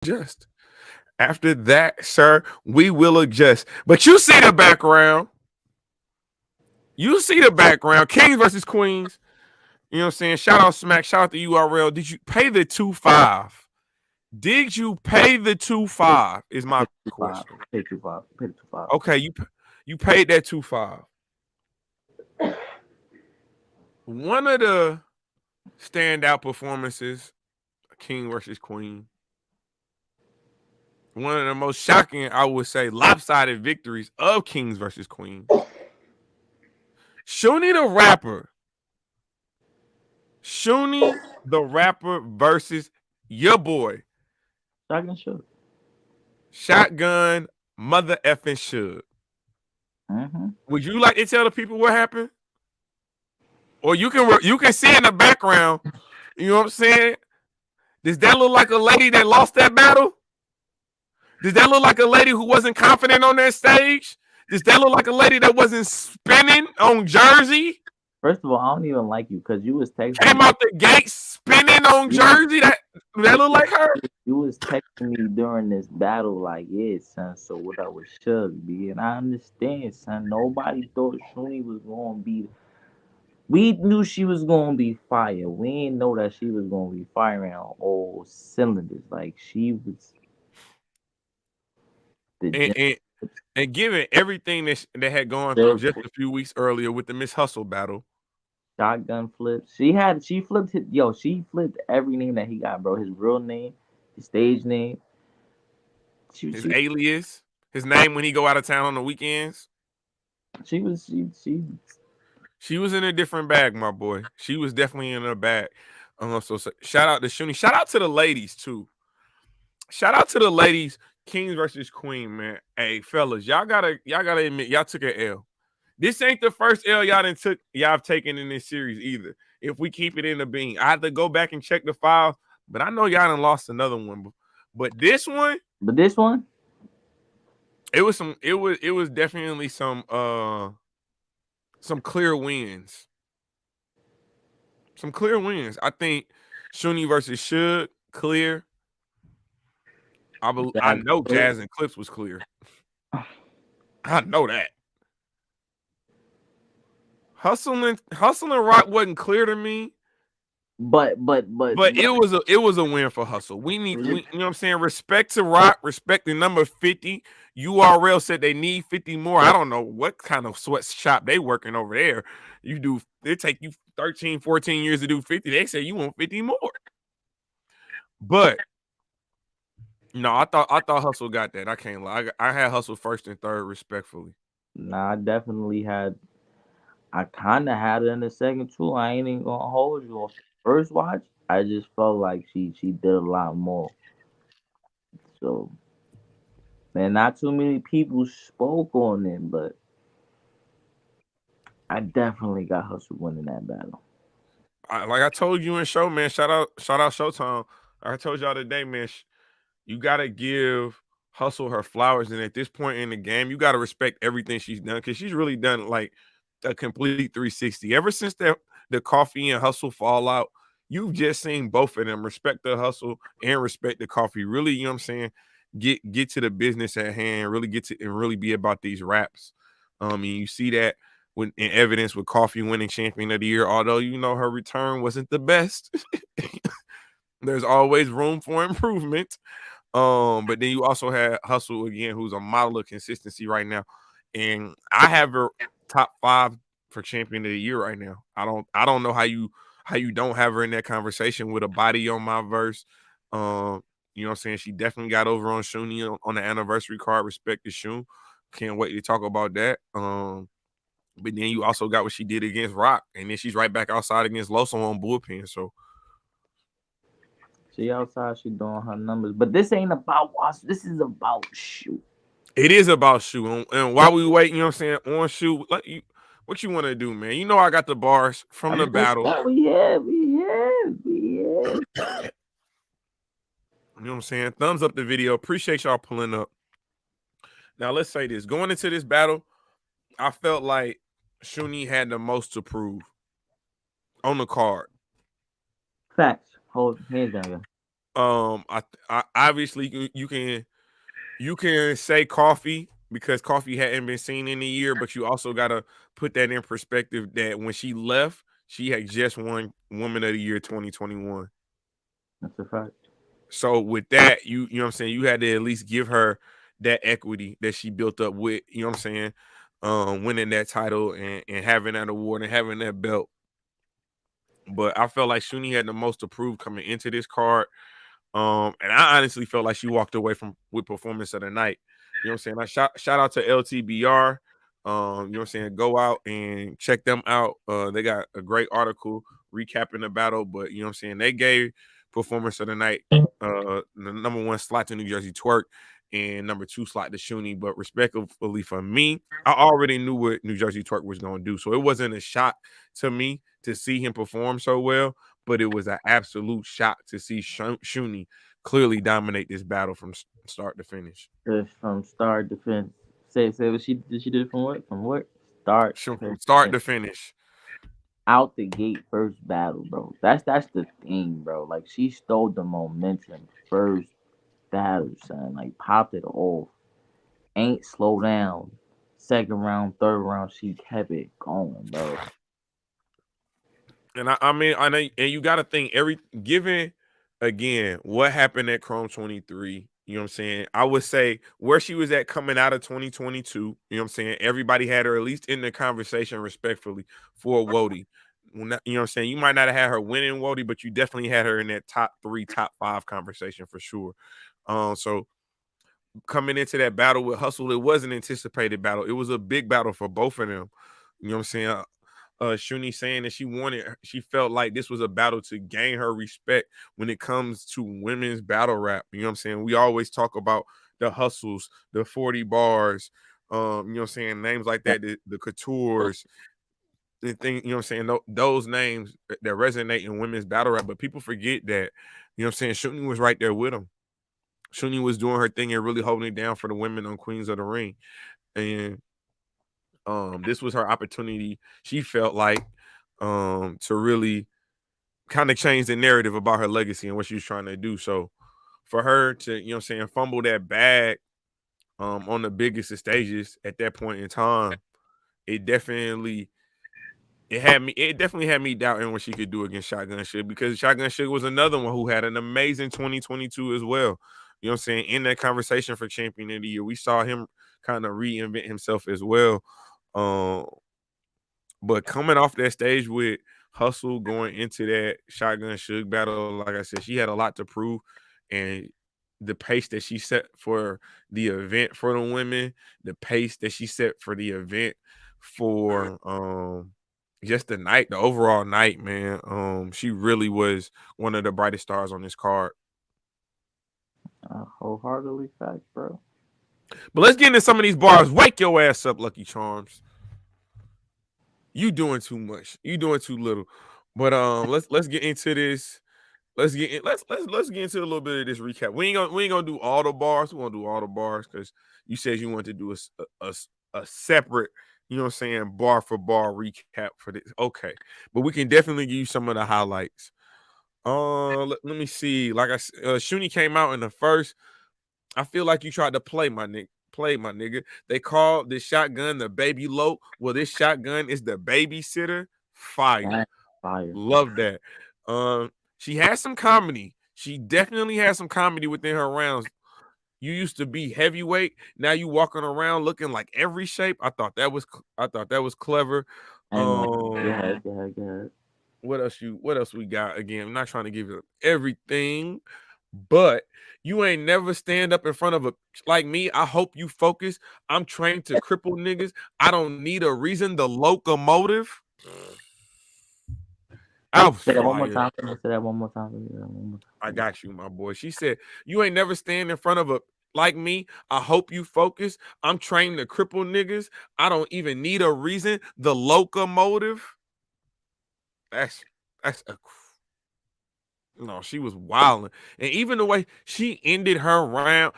adjust. After that, sir, we will adjust. But you see the background. You see the background. Kings versus Queens. You know what I'm saying? Shout out Smack. Shout out to URL. Did you pay the 2.5? Did you pay the 2.5? Is my question. Pay 2.5. Pay 2.5. Okay, you paid that 2.5. One of the standout performances, King versus Queen. One of the most shocking, I would say, lopsided victories of Kings versus Queens. Shooney the rapper. Shooney the rapper versus your boy. Shotgun Suge. Shotgun mother effing Suge. Would you like to tell the people what happened? Or you can see in the background, you know what I'm saying? Does that look like a lady that lost that battle? Does that look like a lady who wasn't confident on that stage? Does that look like a lady that wasn't spinning on Jersey? First of all, I don't even like you because you was texting Came me. out the gate spinning on Jersey. That look like her. You was texting me during this battle, like, yeah, son. So what up with Suge, B? And I understand, son. Nobody thought Shooney was gonna be. We knew she was gonna be fire. We didn't know that she was gonna be firing on all cylinders. Like she was the And, and, and given everything that had gone through just a few weeks earlier with the Miss Hustle battle, shotgun flip. She flipped she flipped every name that he got, bro. His real name, his stage name. his alias, his name when he go out of town on the weekends. She was She was in a different bag, my boy. She was definitely in a bag. So shout out to Shooney. Shout out to the ladies too. Shout out to the ladies. Kings versus Queen, man. Hey, fellas, y'all gotta admit y'all took an L. This ain't the first L y'all have taken in this series either. If we keep it in the bean, I have to go back and check the file, but I know y'all done lost another one. But this one, it was definitely some clear wins. Some clear wins. I think Shooney versus Suge, clear. I know Jazz and Clips was clear. I know that. Hustle and Rock wasn't clear to me. But it was a win for Hustle. You know what I'm saying? Respect to Rock, respect the number 50. URL said they need 50 more. I don't know what kind of sweatshop they working over there. They take you 13, 14 years to do 50. They say you want 50 more. But no, I thought Hustle got that. I can't lie. I had Hustle first and third, respectfully. Nah, I definitely had. I kind of had it in the second too. I ain't even gonna hold you. On first watch, I just felt like she did a lot more. So, man, not too many people spoke on it, but I definitely got Hustle winning that battle. Like I told you in show, man. Shout out Showtime. I told y'all today, man. You gotta give Hustle her flowers, and at this point in the game, you gotta respect everything she's done because she's really done like a complete 360. Ever since the Coffee and Hustle fallout, you've just seen both of them respect the hustle and respect the Coffee. Really, you know what I'm saying? Get to the business at hand. Really get to and really be about these raps. And you see that when in evidence with Coffee winning Champion of the Year, although you know her return wasn't the best. There's always room for improvement. But then you also had Hustle again, who's a model of consistency right now. And I have her top 5 for Champion of the Year right now. I don't know how you don't have her in that conversation with a body on my verse. You know what I'm saying? She definitely got over on Shooney on the anniversary card. Respect to Shoon. Can't wait to talk about that. But then you also got what she did against Rock, and then she's right back outside against Loso on Bullpen. So she outside, she doing her numbers. But this ain't about us. This is about Shoe. It is about Shoe. And while we wait, you know what I'm saying, on Shoe, what you want to do, man? You know I got the bars from the battle. We have. You know what I'm saying? Thumbs up the video. Appreciate y'all pulling up. Now let's say this. Going into this battle, I felt like Shooney had the most to prove on the card. Facts. Hold hands down. I obviously you can say Coffee because Coffee hadn't been seen in a year, but you also gotta put that in perspective that when she left, she had just won Woman of the Year 2021. That's a fact. So with that, you know what I'm saying, you had to at least give her that equity that she built up with, you know what I'm saying, winning that title and having that award and having that belt. But I felt like Shooney had the most approved coming into this card. And I honestly felt like she walked away from with performance of the night. You know what I'm saying? I shout out to LTBR. You know what I'm saying? Go out and check them out. They got a great article recapping the battle, but you know what I'm saying? They gave performance of the night the number one slot to New Jersey Twerk and number two slot to Shooney. But respectfully for me, I already knew what New Jersey Twerk was gonna do. So it wasn't a shock to me to see him perform so well, but it was an absolute shock to see Shooney clearly dominate this battle from start to finish. Just from start to finish. Say what she did. She did it from what? From what? Start From to start finish. to finish. Out the gate first battle, bro. That's the thing, bro. Like she stole the momentum first battle, son. Like popped it off. Ain't slow down. Second round, third round, she kept it going, bro. And I mean, I know, and you got to think every given again what happened at Chrome 23. You know what I'm saying? I would say where she was at coming out of 2022. You know what I'm saying? Everybody had her at least in the conversation respectfully for Wody. You know what I'm saying? You might not have had her winning Wody, but you definitely had her in that top three, top five conversation for sure. So coming into that battle with Hustle, it was an anticipated battle. It was a big battle for both of them. You know what I'm saying? Shooney saying that she felt like this was a battle to gain her respect when it comes to women's battle rap. You know what I'm saying? We always talk about the hustles, the 40 bars, you know what I'm saying, names like that, the coutures, the thing, you know what I'm saying, those names that resonate in women's battle rap, but people forget that, you know what I'm saying, Shooney was right there with them. Shooney was doing her thing and really holding it down for the women on Queens of the Ring. And this was her opportunity, she felt like, to really kind of change the narrative about her legacy and what she was trying to do. So for her to, you know what I'm saying, fumble that bag on the biggest of stages at that point in time, it definitely it definitely had me doubting what she could do against Shotgun Suge, because Shotgun Suge was another one who had an amazing 2022 as well. You know what I'm saying? In that conversation for champion of the year, we saw him kind of reinvent himself as well. Um, but coming off that stage with Hustle going into that Shotgun Suge battle, like I said, she had a lot to prove, and the pace that she set for the event for the women, the pace that she set for the event for just the night, the overall night, man. She really was one of the brightest stars on this card. Wholeheartedly fact, bro. But let's get into some of these bars. Wake your ass up, Lucky Charms. You doing too much. You doing too little. But let's get into this. Let's get into a little bit of this recap. We ain't gonna do all the bars. We won't do all the bars because you said you want to do a separate, you know what I'm saying, bar for bar recap for this. Okay, but we can definitely give you some of the highlights. Let me see. Like I said, Shooney came out in the first. I feel like you tried to play my nigga. Play my nigga. They called this shotgun the baby lope. Well, this shotgun is the babysitter. Fire. That's fire. Love that. She has some comedy. She definitely has some comedy within her rounds. You used to be heavyweight. Now you walking around looking like every shape. I thought that was clever. I ain't gonna Um, go ahead. what else we got? Again, I'm not trying to give you everything, but you ain't never stand up in front of a like me. I hope you focus. I'm trained to cripple niggas. I don't need a reason. The locomotive. I was Say that one more fire. time for me. Say that one more time for me. Say that one more time I for me. got you, my boy. She said, "You ain't never stand in front of a like me. I hope you focus. I'm trained to cripple niggas. I don't even need a reason. The locomotive." That's that's a no. She was wilding, and even the way she ended her round.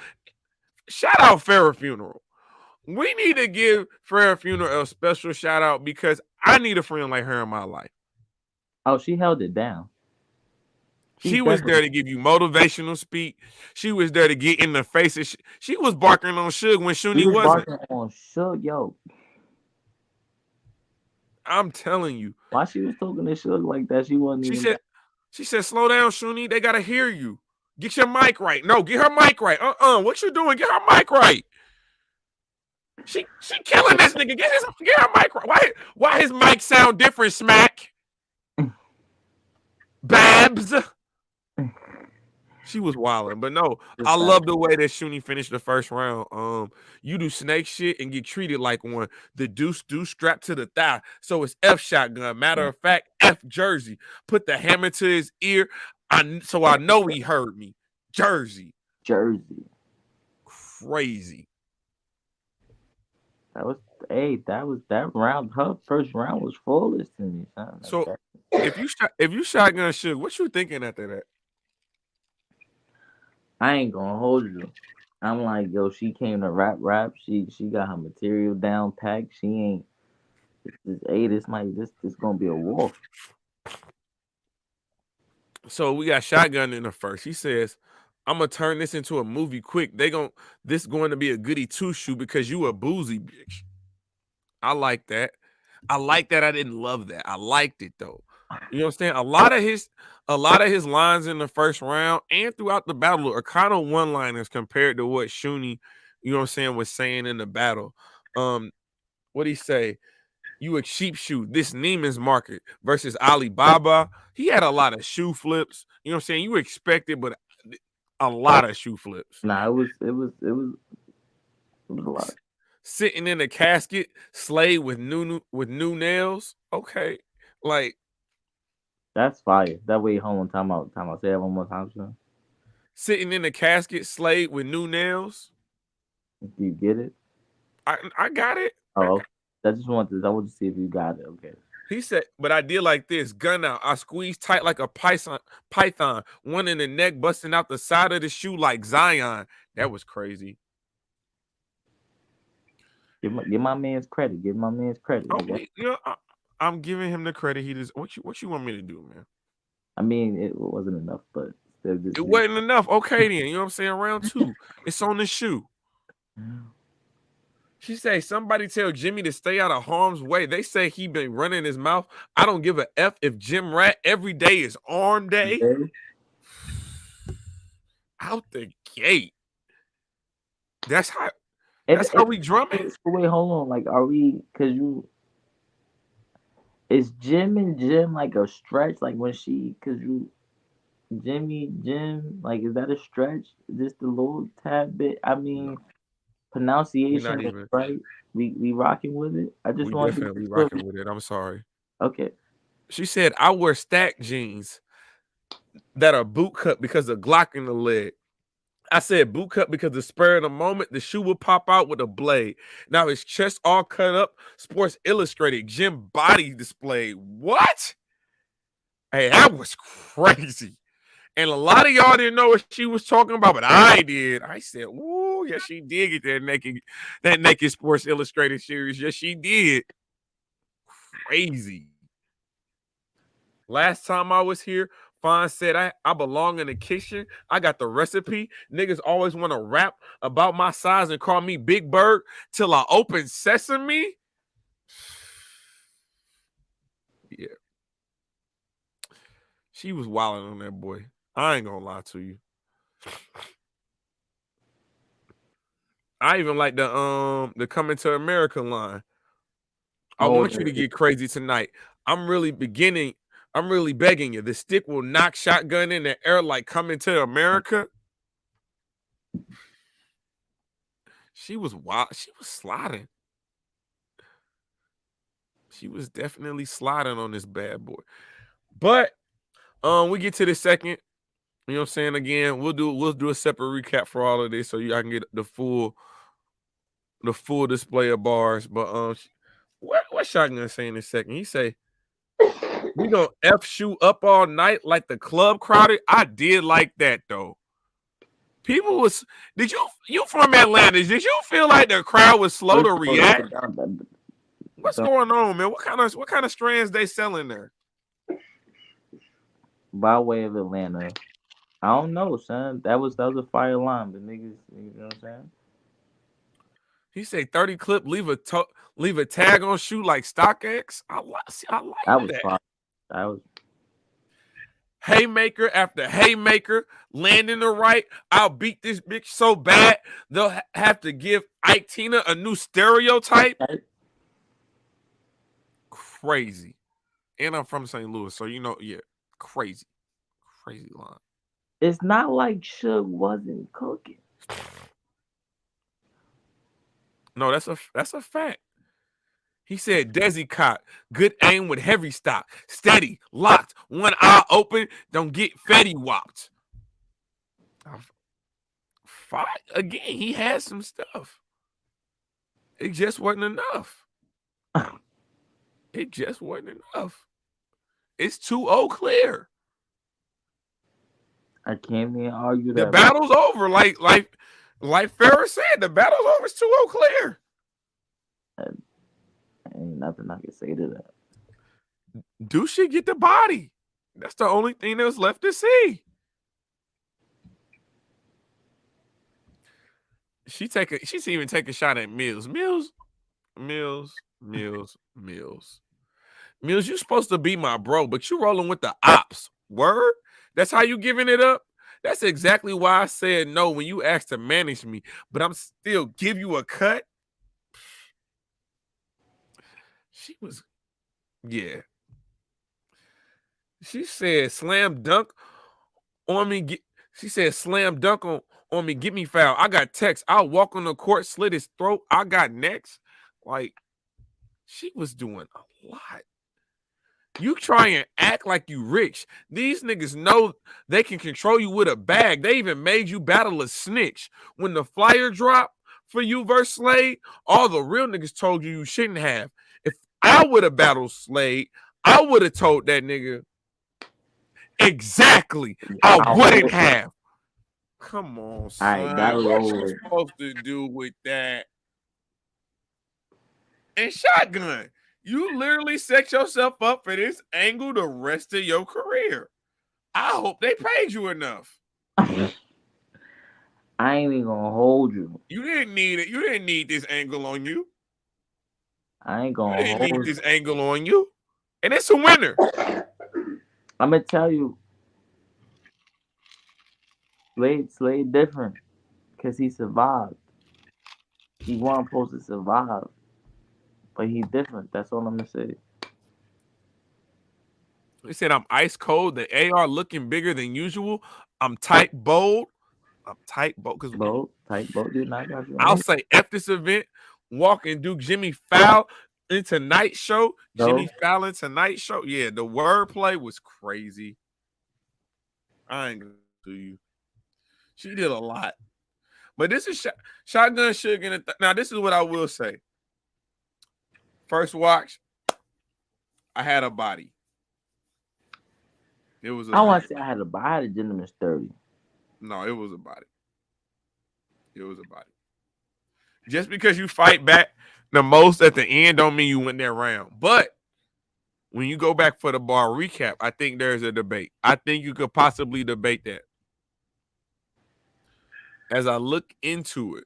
Shout out Farrah Funeral. We need to give Farrah Funeral a special shout out because I need a friend like her in my life. Oh, she held it down. She She was there definitely. to give you motivational speak. She was there to get in the face of she was barking on Suge when She Shooney was wasn't. barking on Suge, yo. I'm telling you. Why she was talking to Suge like that? She wasn't She even said, that. she said, slow down, Shooney. They gotta hear you. Get your mic right. No, get her mic right. What you doing? Get her mic right. She killing this nigga. Get her mic right. Why his mic sound different, Smack? Babs. She was wilding, but no, I Just got love the way that Shooney finished the first round. You do snake shit and get treated like one. The deuce strapped to the thigh, so it's F shotgun. Matter of fact, F jersey. Put the hammer to his ear, so I know he heard me. Jersey, Jersey. crazy. That was that round. Her first round was flawless to me. Son. Like So that. if you shotgun Suge, what you thinking after that? I ain't gonna hold you. I'm like, yo, she came to rap. She got her material down packed. She ain't this gonna be a war. So we got shotgun in the first. He says, "I'm gonna turn this into a movie quick. This going to be a goody two shoe because you a boozy bitch." I like that. I like that. I didn't love that. I liked it though. You know what I'm saying? A lot of his lines in the first round and throughout the battle are kind of one-liners compared to what Shooney, you know what I'm saying, was saying in the battle. What he say? You a cheap shoe. This Neiman's Market versus Alibaba. He had a lot of shoe flips. You know what I'm saying? You expect it, but a lot of shoe flips. Nah, it was a lot. Sitting in a casket, slayed with new nails. Okay, like That's fire. That way, hold on, time out. Say that one more time, son. sitting in a casket, slayed with new nails. Do you get it? I got it. Oh, okay. I want to see if you got it. Okay. He said, but I did like this. Gun out. I squeezed tight like a python. One in the neck, busting out the side of the shoe like Zion. That was crazy. Give my man's credit. Give my man's credit. Oh, Okay. I'm giving him the credit. He just what you want me to do, man? I mean, it wasn't enough, but still just It wasn't enough. Okay, then you know what I'm saying. Round two, it's on the shoe. She say somebody tell Jimmy to stay out of harm's way. They say he been running his mouth. I don't give a f if Jim Rat every day is arm day. Okay. Out the gate. That's how we drumming. Wait, hold on. Like, are we? Cause is Jim and Jim like a stretch? Like when cause Jim, like is that a stretch? Just a little tad bit. I No, mean, we're pronunciation not is even. right. We rocking with it. I just We wanted to definitely make sure. rocking with it. I'm sorry. Okay. She said I wear stack jeans that are boot cut because of Glock in the leg. I said boot cut because the spur of the moment, the shoe will pop out with a blade. Now his chest all cut up. Sports Illustrated, Jim body displayed. What? Hey, that was crazy. And a lot of y'all didn't know what she was talking about, but I did. I said, "Ooh, yes, she did get that naked Sports Illustrated series. Yes, she did. Crazy." Last time I was here, Fawn said I belong in the kitchen. I got the recipe. Niggas always want to rap about my size and call me Big Bird till I open sesame. Yeah. She was wilding on that boy. I ain't gonna lie to you. I even like the Coming to America line. I Oh, want you to get crazy tonight. I'm really begging you. The stick will knock shotgun in the air like Coming to America. She was wild. She was sliding. She was definitely sliding on this bad boy. But we get to the second. You know what I'm saying? Again, we'll do a separate recap for all of this so y'all can get the full display of bars. But what Shotgun say in a second? He say, we gonna F shoe up all night like the club crowded. I did like that though. People was did you from Atlanta? Did you feel like the crowd was slow to react? What's going on, man? What kind of strands they selling there? by way of Atlanta. I don't know, son. That was a fire line, but niggas, you know what I'm saying? He said 30 clip, leave a tag on shoe like StockX. I like That was that. fire. That was Haymaker after haymaker, landing the right. I'll beat this bitch so bad they'll have to give Ike Tina a new stereotype. Crazy. And I'm from St. Louis, so you know, yeah, crazy, crazy line. it's not like Suge wasn't cooking. No, that's a fact. He said, Desi caught, good aim with heavy stock, steady, locked, one eye open, don't get Fetty whopped. Fight again, he had some stuff. It just wasn't enough. It just wasn't enough. It's 2-0 clear. I can't even argue The that. battle's over. Like Farrah said, the battle's over. It's 2-0 clear. Ain't nothing I can say to that. Do she get the body? That's the only thing that's left to see. She's even take a shot at Mills. Mills, you supposed to be my bro, but you rolling with the ops. Word? That's how you giving it up? That's exactly why I said no when you asked to manage me, but I'm still give you a cut. She was, yeah. She said slam dunk on me. She said slam dunk on me, get me foul. I got text. I'll walk on the court, slit his throat. I got next. Like, she was doing a lot. You try and act like you rich. These niggas know they can control you with a bag. They even made you battle a snitch. When the flyer dropped for you versus Slade, all the real niggas told you shouldn't have. If I would have battled Slade, I would have told that nigga exactly. I wouldn't have. Come on, son. What you supposed to do with that? And Shotgun, you literally set yourself up for this angle the rest of your career. I hope they paid you enough. I ain't even gonna hold you. You didn't need it. You didn't need this angle on you. I ain't gonna hold need this angle on you. And it's a winner. I'm gonna tell you, Slade different because he survived. He wasn't supposed to survive, but he's different. That's all I'm gonna say. They said I'm ice cold. The AR looking bigger than usual. I'm tight bold. Because tight bold. Dude, I got you. I'll say F this event. Walk and do Jimmy Foul in Tonight Show. No. Jimmy Fallon Tonight Show. Yeah, the wordplay was crazy. I ain't gonna do you. She did a lot. But this is Shotgun Suge. Now, this is what I will say. First watch, I had a body. It was I want to say I had a body. I had a gentleman's 30. No, it was a body. It was a body. Just because you fight back the most at the end don't mean you win that round. But when you go back for the bar recap, I think there's a debate. I think you could possibly debate that. As I look into it,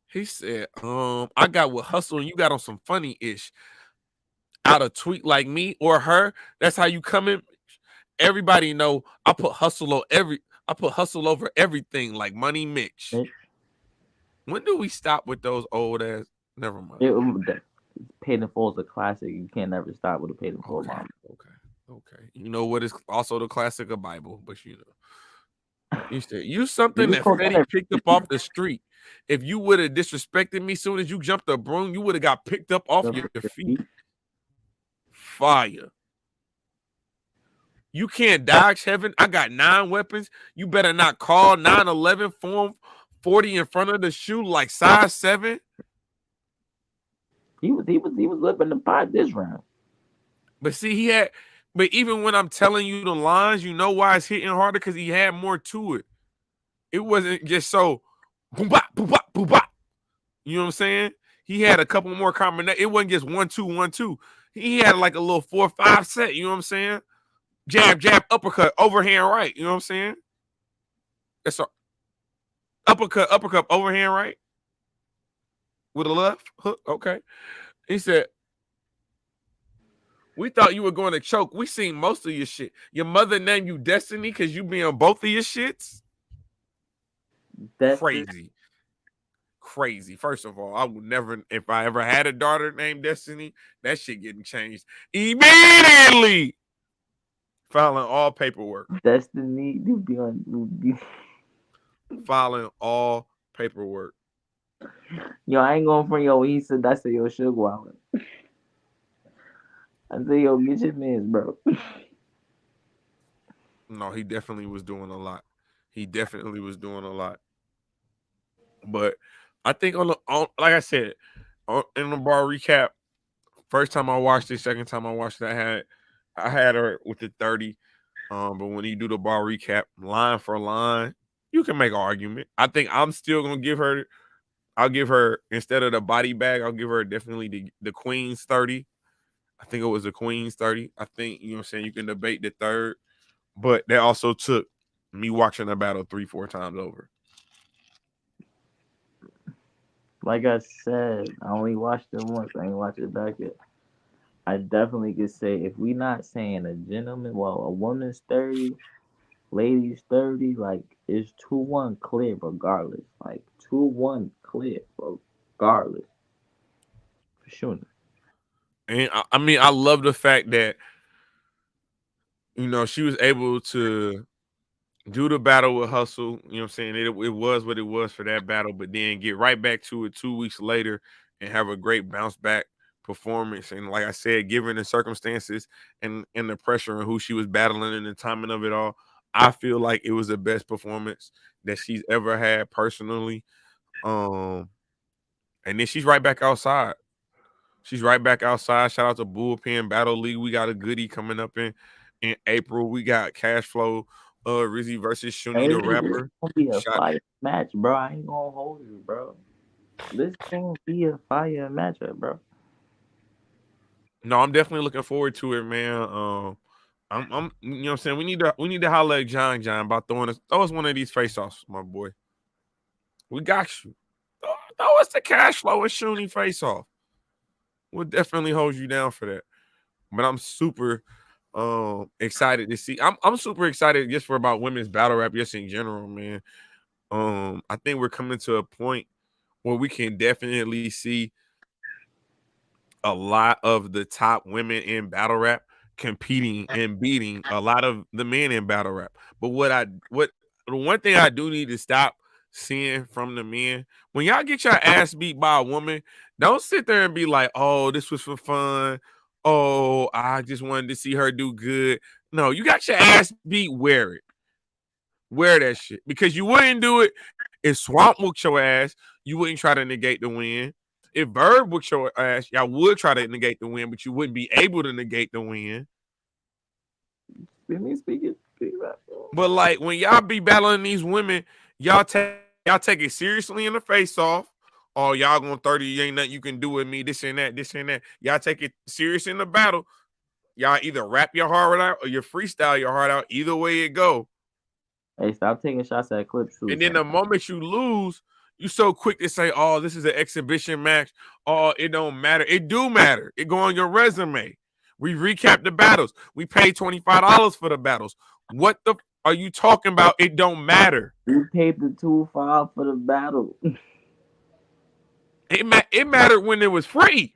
he said, I got with Hustle and you got on some funny-ish. Out a tweet like me or her, that's how you come in. Everybody know I put hustle over everything like Money Mitch. When do we stop with those old ass? Never mind. Paid in Full is a classic. You can't never stop with a Paid in Full line. Okay. You know what is also the classic of Bible, but you know. You said use something that Fetty picked up off the street. If you would have disrespected me soon as you jumped the broom, you would have got picked up off your feet. Fire. You can't dodge heaven. I got 9 weapons. You better not call 911 form 40 in front of the shoe like size 7. He was living the pot this round. But see, but even when I'm telling you the lines, you know why it's hitting harder? Because he had more to it. It wasn't just so boom bop, boom bop, boom bop. You know what I'm saying? He had a couple more combinations. It wasn't just 1 2 1 2. He had like a little 4 5 set. You know what I'm saying? jab, jab, uppercut, overhand right. You know what I'm saying? That's a uppercut, uppercut, overhand right with a left hook. Okay. He said, we thought you were going to choke. We seen most of your shit. Your mother named you Destiny because you be on both of your shits. Destiny. Crazy. Crazy. First of all, I would never, if I ever had a daughter named Destiny, that shit getting changed immediately. Filing all paperwork. Destiny to be on. Filing all paperwork. Yo, I ain't going for yo. He said that's a yo Suge Wallet. I said yo, get your mans, bro. No, he definitely was doing a lot. He definitely was doing a lot. But I think like I said, in the bar recap, first time I watched it, second time I watched it, I had her with the 30. But when you do the bar recap, line for line, you can make an argument. I think I'm still gonna give her. I'll give her, instead of the body bag, I'll give her definitely the Queen's 30. I think it was the Queen's 30. I think, you know what I'm saying, you can debate the third, but that also took me watching the battle 3-4 times over. Like I said, I only watched it once. I ain't watched it back yet. I definitely could say if we not saying a gentleman, well, a woman's 30, ladies 30, like it's 2-1 clear regardless. Like 2-1 clear regardless. For sure. And I mean, I love the fact that, you know, she was able to do the battle with Hustle. You know what I'm saying? It was what it was for that battle, but then get right back to it 2 weeks later and have a great bounce back performance. And like I said, given the circumstances and the pressure and who she was battling and the timing of it all, I feel like it was the best performance that she's ever had personally. Um, and then she's right back outside. She's right back outside. Shout out to Bullpen Battle League. We got a goodie coming up in April. We got Cash Flow, Rizzy versus Shooney Hey, the this rapper. gonna be a Shot. fire match, bro. I ain't gonna hold you, bro. This gonna be a fire matchup, bro. No, I'm definitely looking forward to it, man. I'm you know what I'm saying? We need to holler at John about throw us one of these face offs, my boy. We got you. Throw us the Cash Flow and Shooney face off. We'll definitely hold you down for that. But I'm super excited to see. I'm super excited just for about women's battle rap, just in general, man. I think we're coming to a point where we can definitely see a lot of the top women in battle rap competing and beating a lot of the men in battle rap. But what the one thing I do need to stop seeing from the men, when y'all get your ass beat by a woman, don't sit there and be like, "Oh, this was for fun. Oh, I just wanted to see her do good." No, you got your ass beat, wear it. Wear that shit. Because you wouldn't do it if Swamp whooped your ass, you wouldn't try to negate the win. If Verb whooped your ass, y'all would try to negate the win, but you wouldn't be able to negate the win. Speaking. But like when y'all be battling these women, y'all take it seriously in the face off. Oh, y'all gonna 30, ain't nothing you can do with me, this and that, this and that. Y'all take it serious in the battle. Y'all either rap your heart out or you freestyle your heart out. Either way it go. Hey, stop taking shots at clips too, And then son. the moment you lose, you so quick to say, "Oh, this is an exhibition match. Oh, it don't matter." It do matter. It go on your resume. We recap the battles. We paid $25 for the battles. What the are you talking about? It don't matter. We paid the 2-5 for the battle. It mattered when it was free.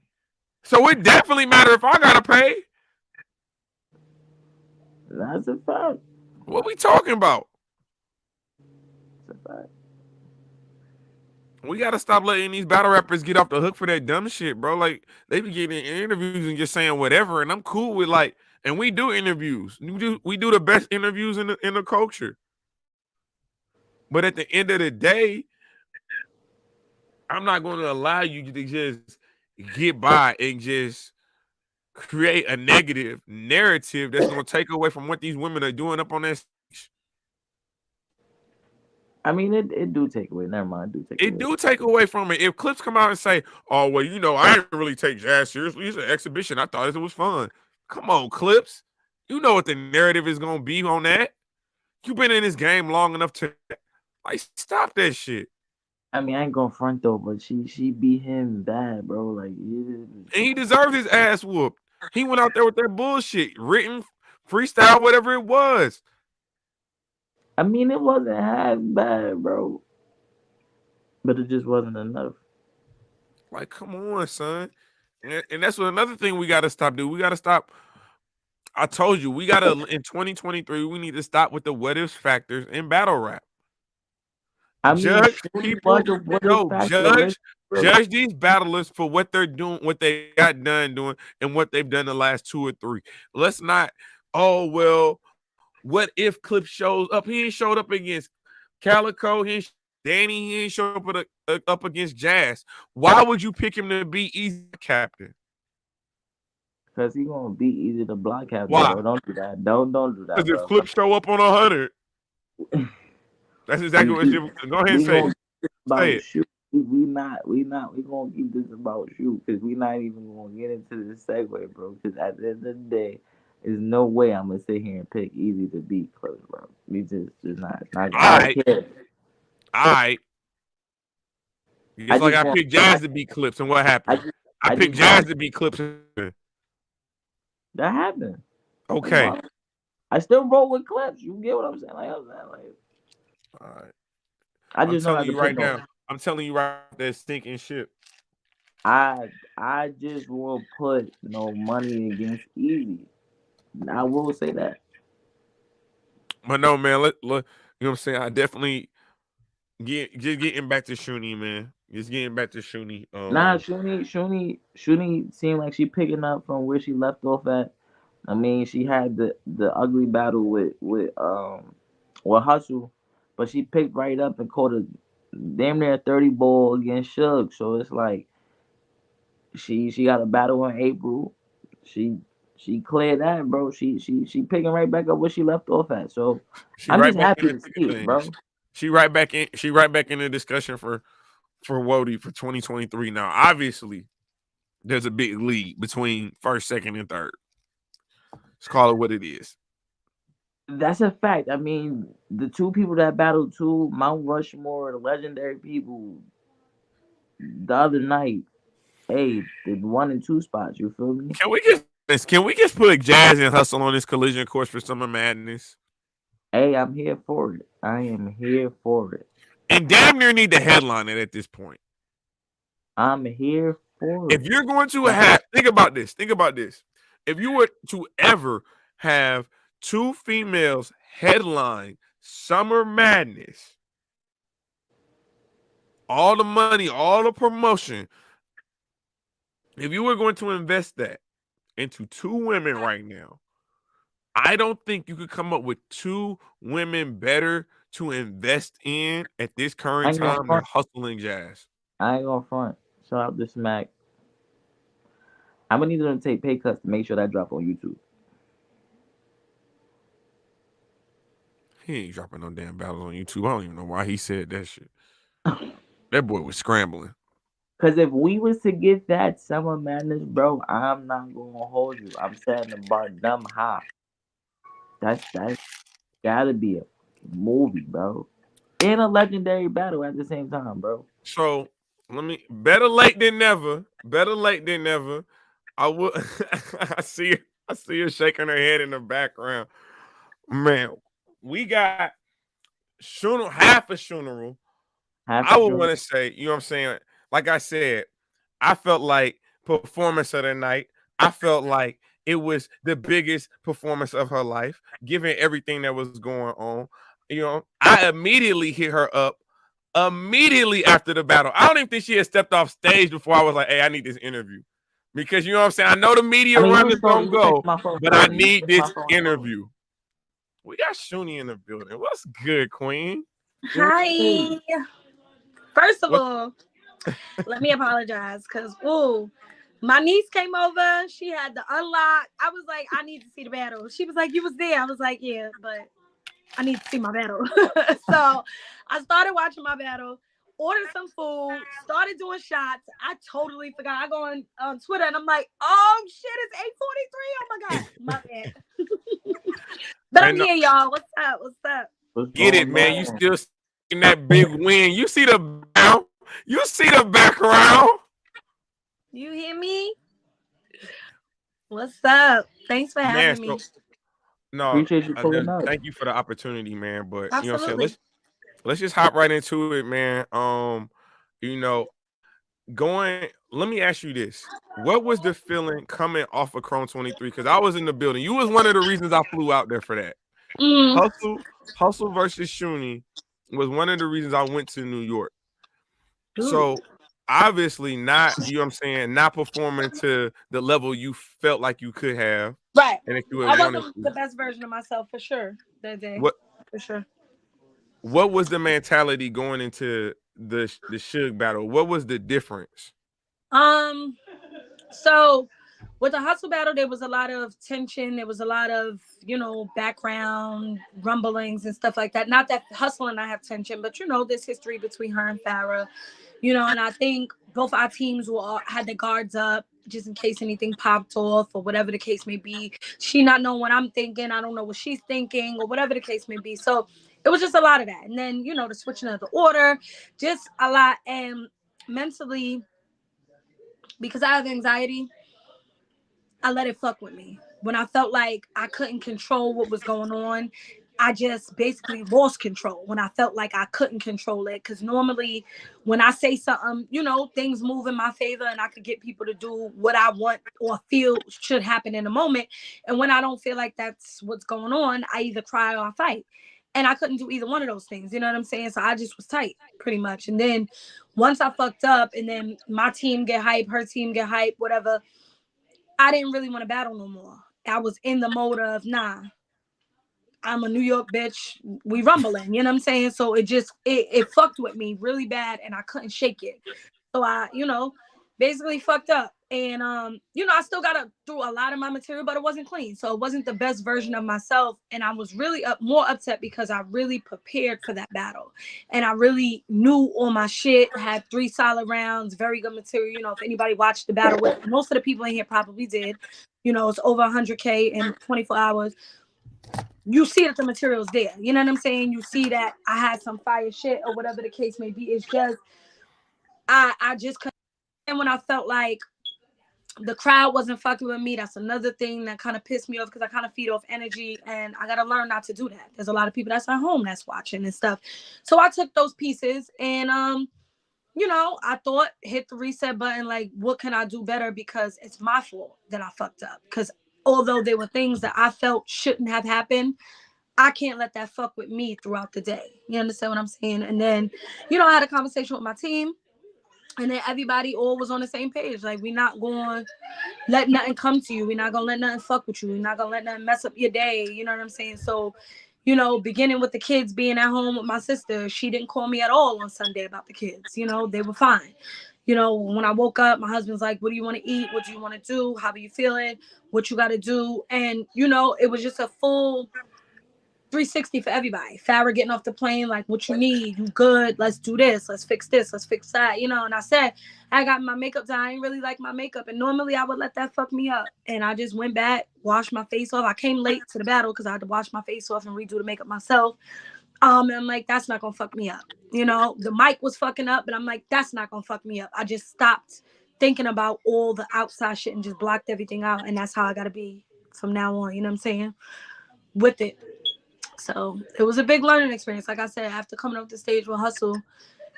So it definitely matter if I gotta pay. That's a fact. What we talking about? That's a fact. We gotta stop letting these battle rappers get off the hook for that dumb shit, bro. Like they be getting in interviews and just saying whatever, and I'm cool with like, and we do interviews. We do the best interviews in the culture. But at the end of the day, I'm not going to allow you to just get by and just create a negative narrative that's going to take away from what these women are doing up on that stage. I mean, it do take away. Never mind, do take It away. do take away from it. If clips come out and say, "Oh well, I didn't really take jazz seriously. It's an exhibition. I thought it was fun." Come on, clips. You know what the narrative is gonna be on that. You've been in this game long enough to like stop that shit. I mean, I ain't gonna front though, but she beat him bad, bro. Like, yeah. And he deserved his ass whooped. He went out there with that bullshit, written, freestyle, whatever it was. I mean, it wasn't half bad, bro, but it just wasn't enough. Like, come on, son. And that's what another thing we gotta stop doing. We gotta stop. I told you, we gotta in 2023, we need to stop with the what if factors in battle rap. I mean, Judge Shooney people, was a what if no, factor. Let's judge these battlers for what they're doing, what they got done doing, and what they've done the last 2 or 3. Let's not, oh well, what if Clip shows up? He ain't showed up against Calico, he ain't Danny, he ain't showed up up against Jazz. Why would you pick him to be easy captain? because he gonna beat either the block captain, Why? bro. Don't do that. Don't do that, Because if bro. Clip show up on 100, that's exactly what you go ahead and We say gonna it. Say about it. shoot. We gonna keep this about shoot because we not even gonna get into this segue, bro. Because at the end of the day, there's no way I'm gonna sit here and pick easy to beat close, bro. We just not. It's not. All I right. don't care. All right. I It's like just I want. picked Jazz to beat Clips, and what I happened? just. I I picked just Jazz want to beat Clips. that happen. That's Okay. why I still roll with clips. You get what I'm saying? All right. I I'm just know telling not to you put right no. now. I'm telling you right that stinking shit. I just won't put no money against easy. I will say that. But no, man. Look, you know what I'm saying? I definitely just getting back to Shooney, man. Just getting back to Shooney. Nah, Shooney seemed like she picking up from where she left off at. I mean, she had the ugly battle with Hustle, but she picked right up and caught a damn near 30 ball against Suge. So it's like she got a battle in April. She she cleared that, bro. She picking right back up where she left off at. So She I'm right just back in happy the to thick see of it, bro. things. She right back in. She right back in the discussion for Wody for 2023. Now, obviously, there's a big lead between first, second, and third. Let's call it what it is. That's a fact. I mean, the two people that battled too, Mount Rushmore, the legendary people, the other night, hey, the 1 and 2 spots. You feel me? Can we just Can we just put Jazz and Hustle on this collision course for Summer Madness? Hey, I'm here for it. I am here for it. And damn near need to headline it at this point. I'm here for If it. you're going to have, think about this. Think about this. If you were to ever have two females headline Summer Madness, all the money, all the promotion, if you were going to invest that into two women right now, I don't think you could come up with two women better to invest in at this I current ain't gonna time than front. Hustle and Jazz. I ain't gonna front. Shout out to Smack. I'm gonna need them to take pay cuts to make sure that drop on YouTube. He ain't dropping no damn battles on YouTube. I don't even know why he said that shit. That boy was scrambling. Cause if we was to get that Summer Madness, bro, I'm not gonna hold you. I'm setting the bar dumb high. That's gotta be a movie, bro. And a legendary battle at the same time, bro. So let me better late than never. Better late than never. I will I see her shaking her head in the background. Man, we got half a funeral. Half I a would joint. want to say, you know what I'm saying? Like I said, I felt like performance of the night. I felt like it was the biggest performance of her life, given everything that was going on. You know, I immediately hit her up immediately after the battle. I don't even think she had stepped off stage before I was like, hey, I need this interview. Because you know what I'm saying? I know the I media mean, run is gonna you was checking go, my phone but I early. You need checked my this phone early. interview. We got Shooney in the building. What's good, Queen? Shooney. Hi. First of What all, let me apologize because, ooh, my niece came over. She had the unlock. I was like, I need to see the battle. She was like, you was there. I was like, yeah, but I need to see my battle. So I started watching my battle. ordered some food, started doing shots. I totally forgot. I go on Twitter and I'm like, oh shit, it's 8:43. Oh my God. My bad. But I'm And here, y'all. What's up? What's up? What's get it, going man. You on? still in that big win. You see the background. You see the background. You hear me? What's up? Thanks for Man, having so me. no, Appreciate you pulling up. thank you for the opportunity, man. But you know what I'm saying? Absolutely. Let's just hop right into it, man. You know, let me ask you this. What was the feeling coming off of Chrome 23? Because I was in the building. You was one of the reasons I flew out there for that. Mm, Hustle versus Shooney was one of the reasons I went to New York. dude. So obviously not, you know what I'm saying, not performing to the level you felt like you could have. Right. And if you had I wanted wasn't the to. best version of myself for sure that day. What For sure. what was the mentality going into the Suge battle? What was the difference? So with the hustle battle, there was a lot of tension. There was a lot of, background rumblings and stuff like that. Not that Hustle and I have tension, but there's history between her and Farrah. And I think both our teams had the guards up just in case anything popped off or whatever the case may be. She not knowing what I'm thinking, I don't know what she's thinking or whatever the case may be. So it was just a lot of that. And then, the switching of the order, just a lot. And mentally, because I have anxiety, I let it fuck with me. When I felt like I couldn't control what was going on, I just basically lost control when I felt like I couldn't control it. Because normally when I say something, things move in my favor and I could get people to do what I want or feel should happen in a moment. And when I don't feel like that's what's going on, I either cry or I fight. And I couldn't do either one of those things. You know what I'm saying? So I just was tight pretty much. And then once I fucked up and then my team get hype, her team get hype, whatever, I didn't really want to battle no more. I was in the mode of, nah, I'm a New York bitch. We rumbling, you know what I'm saying? So it fucked with me really bad and I couldn't shake it. So I, basically fucked up. And I still got through a lot of my material, but it wasn't clean. So it wasn't the best version of myself. And I was really more upset because I really prepared for that battle. And I really knew all my shit, had 3 solid rounds, very good material. If anybody watched the battle, with most of the people in here probably did. It's over 100K in 24 hours. You see that the material's there. You know what I'm saying? You see that I had some fire shit or whatever the case may be. It's just, I just couldn't. And when I felt like the crowd wasn't fucking with me, that's another thing that kind of pissed me off because I kind of feed off energy and I got to learn not to do that. There's a lot of people that's at home that's watching and stuff. So I took those pieces and, I thought hit the reset button. Like, what can I do better? Because it's my fault that I fucked up. Because although there were things that I felt shouldn't have happened, I can't let that fuck with me throughout the day. You understand what I'm saying? And then, I had a conversation with my team and then everybody all was on the same page. Like, we're not going to let nothing come to you. We're not going to let nothing fuck with you. We're not going to let nothing mess up your day. You know what I'm saying? So, beginning with the kids being at home with my sister, she didn't call me at all on Sunday about the kids. They were fine. When I woke up, my husband's like, what do you want to eat? What do you want to do? How are you feeling? What you got to do? And, it was just a full 360 for everybody. Farrah getting off the plane, like, what you need? You good? Let's do this. Let's fix this. Let's fix that. And I said, I got my makeup done. I didn't really like my makeup. And normally I would let that fuck me up. And I just went back, washed my face off. I came late to the battle because I had to wash my face off and redo the makeup myself. And I'm like, that's not going to fuck me up. The mic was fucking up, but I'm like, that's not going to fuck me up. I just stopped thinking about all the outside shit and just blocked everything out. And that's how I got to be from now on. You know what I'm saying? With it. So it was a big learning experience. Like I said, after coming up the stage with Hustle,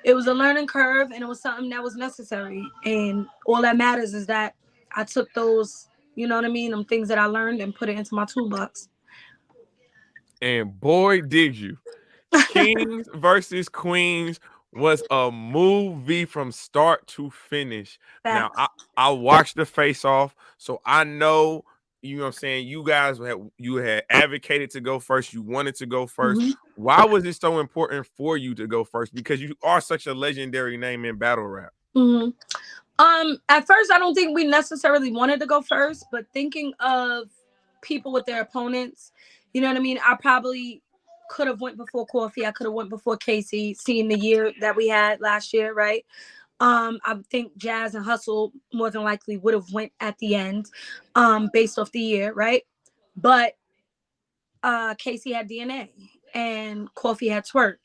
it was a learning curve and it was something that was necessary. And all that matters is that I took those, them things that I learned and put it into my toolbox. And boy, did you. Kings versus Queens was a movie from start to finish. Now, I watched the face off, so I know, you know what I'm saying, you guys had advocated to go first. You wanted to go first. Mm-hmm. Why was it so important for you to go first? Because you are such a legendary name in battle rap. Mm-hmm. At first, I don't think we necessarily wanted to go first, but thinking of people with their opponents, you know what I mean? I probably could have went before Coffee. I could have went before Casey, seeing the year that we had last year, right? I think Jazz and Hustle more than likely would have went at the end, based off the year, right? But Casey had DNA and Coffee had Twerk.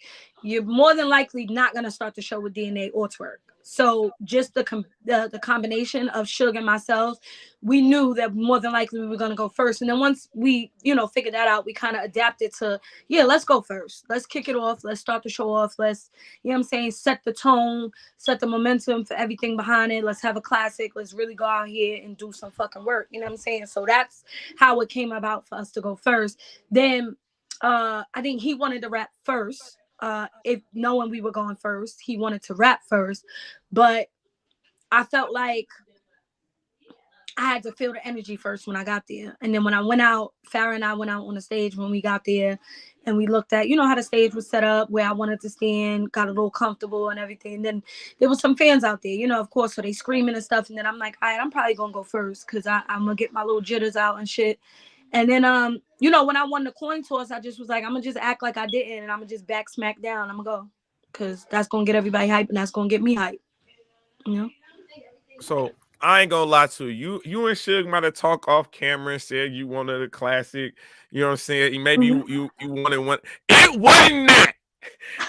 You're more than likely not gonna start the show with DNA or Twerk. So just the combination of Suge and myself, we knew that more than likely we were gonna go first. And then once we, figured that out, we kind of adapted to, yeah, let's go first. Let's kick it off. Let's start the show off. Let's, set the tone, set the momentum for everything behind it. Let's have a classic. Let's really go out here and do some fucking work. You know what I'm saying? So that's how it came about for us to go first. Then I think he wanted to rap first. If knowing we were going first, he wanted to rap first, but I felt like I had to feel the energy first when I got there. And then when I went out, Farrah and I went out on the stage when we got there, and we looked at, how the stage was set up, where I wanted to stand, got a little comfortable and everything. And then there was some fans out there, of course, so they screaming and stuff. And then I'm like, all right, I'm probably gonna go first because I'm gonna get my little jitters out and shit. And then, when I won the coin toss, I just was like, I'm going to just act like I didn't, and I'm going to just back smack down. I'm going to go. Because that's going to get everybody hype, and that's going to get me hype. So, I ain't going to lie to you. You and Suge might have talked off camera and said you wanted a classic. You know what I'm saying? Maybe you wanted one. It wasn't that.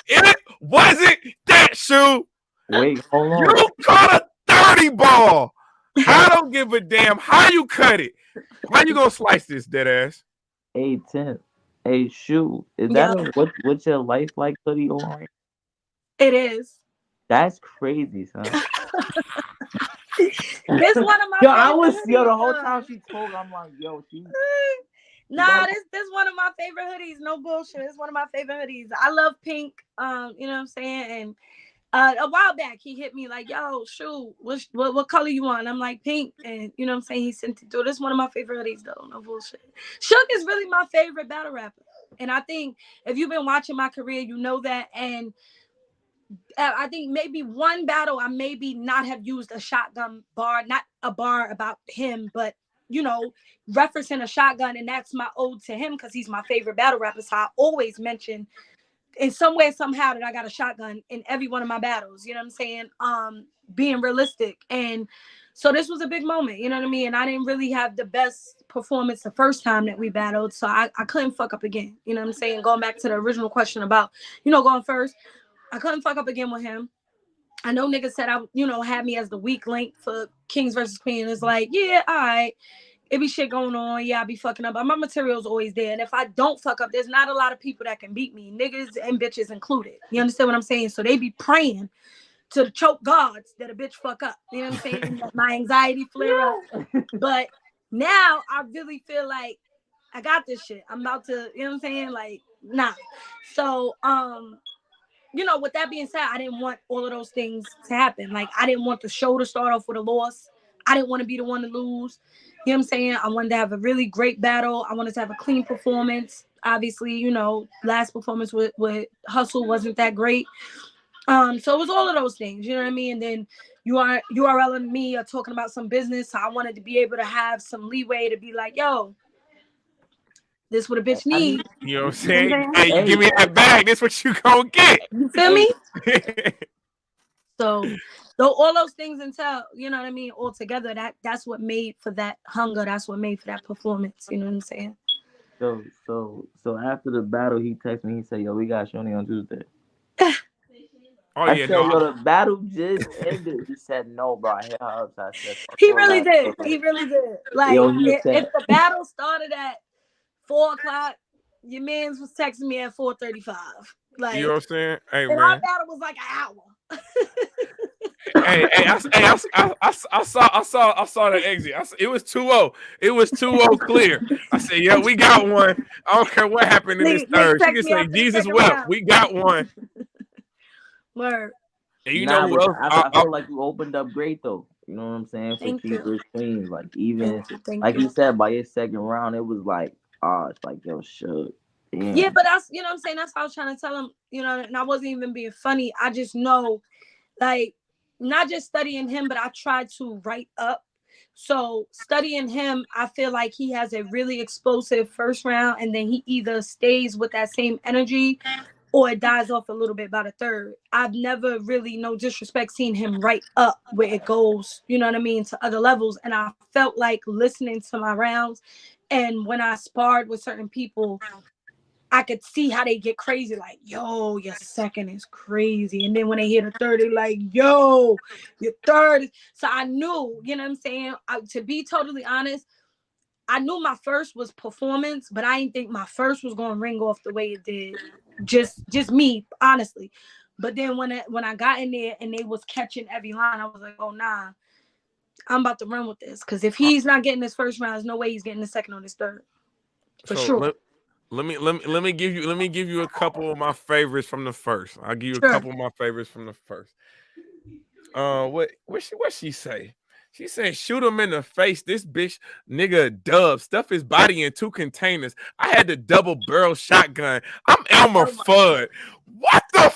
It wasn't that, Shoe. Wait, hold on. You caught a 30 ball. I don't give a damn how you cut it. How you gonna slice this, dead ass? Hey, Tim. Hey, Shoe. Is that what's your life like hoodie on? It is. That's crazy, son. It's one of my the whole time she told, I'm like, yo, she. Nah, this one of my favorite hoodies. No bullshit. It's one of my favorite hoodies. I love pink. You know what I'm saying? And a while back, he hit me like, yo, Shoe, what color you want? And I'm like, pink. And you know what I'm saying? He sent it through. This is one of my favorite hoodies, though. No bullshit. Suge is really my favorite battle rapper. And I think if you've been watching my career, you know that. And I think maybe one battle I maybe not have used a shotgun bar, not a bar about him, but, referencing a shotgun. And that's my ode to him because he's my favorite battle rapper. So I always mention in some way, somehow, that I got a shotgun in every one of my battles, you know what I'm saying? Being realistic. And so this was a big moment, you know what I mean? And I didn't really have the best performance the first time that we battled. So I couldn't fuck up again. You know what I'm saying? Going back to the original question about, going first, I couldn't fuck up again with him. I know niggas said had me as the weak link for Kings versus Queen. It's like, yeah, all right. It be shit going on. Yeah, I be fucking up. But my material's always there. And if I don't fuck up, there's not a lot of people that can beat me. Niggas and bitches included. You understand what I'm saying? So they be praying to the choke gods that a bitch fuck up. You know what I'm saying? That my anxiety flare up. But now I really feel like I got this shit. I'm about to, you know what I'm saying? Like, nah. So, with that being said, I didn't want all of those things to happen. Like, I didn't want the show to start off with a loss. I didn't want to be the one to lose. You know what I'm saying? I wanted to have a really great battle. I wanted to have a clean performance. Obviously, last performance with Hustle wasn't that great. So it was all of those things, you know what I mean? And then URL and me are talking about some business. So I wanted to be able to have some leeway to be like, yo, this what a bitch needs. You know what I'm saying? Hey, give me that bag. This what you gonna get. You feel me? So all those things until, you know what I mean, all together, that's what made for that hunger. That's what made for that performance. You know what I'm saying? So after the battle, he texted me. He said, yo, we got Shooney on Tuesday. I said, the battle just ended. He said, no, bro. I hit her up. I said, he really did. He really did. Like, if the battle started at 4:00, your man's was texting me at 4:35. Like, you know what I'm saying? Hey, man. Our battle was like an hour. I saw the exit. It was 2-0. It was 2-0 clear. I said, yeah, we got one. I don't care what happened in this third. She can say, Jesus wept. We got one. Word. And know who else? I feel like you opened up great, though. You know what I'm saying? For Kings Queens. Like, even, like you said, by your second round, it was like, it's like, yo, Suge. Damn. Yeah, but that's, you know what I'm saying? That's how I was trying to tell him, and I wasn't even being funny. I just know, like, not just studying him, but I tried to write up So studying him, I feel like he has a really explosive first round, and then he either stays with that same energy or it dies off a little bit by the third. I've never really, no disrespect, seen him right up where it goes, you know what I mean, to other levels. And I felt like listening to my rounds and when I sparred with certain people, I could see how they get crazy, like, yo, your second is crazy. And then when they hear the third, they're like, yo, your third. So I knew, you know what I'm saying? To be totally honest, I knew my first was performance, but I didn't think my first was going to ring off the way it did. Just me, honestly. But then when I got in there and they was catching every line, I was like, oh, nah, I'm about to run with this. Because if he's not getting this first round, there's no way he's getting the second or this third. For sure. Let me give you a couple of my favorites from the first. I'll give you a couple of my favorites from the first. What she say? She said, shoot him in the face. This bitch nigga Dub stuff his body in 2 containers. I had the double barrel shotgun. I'm Elmer Fudd. What the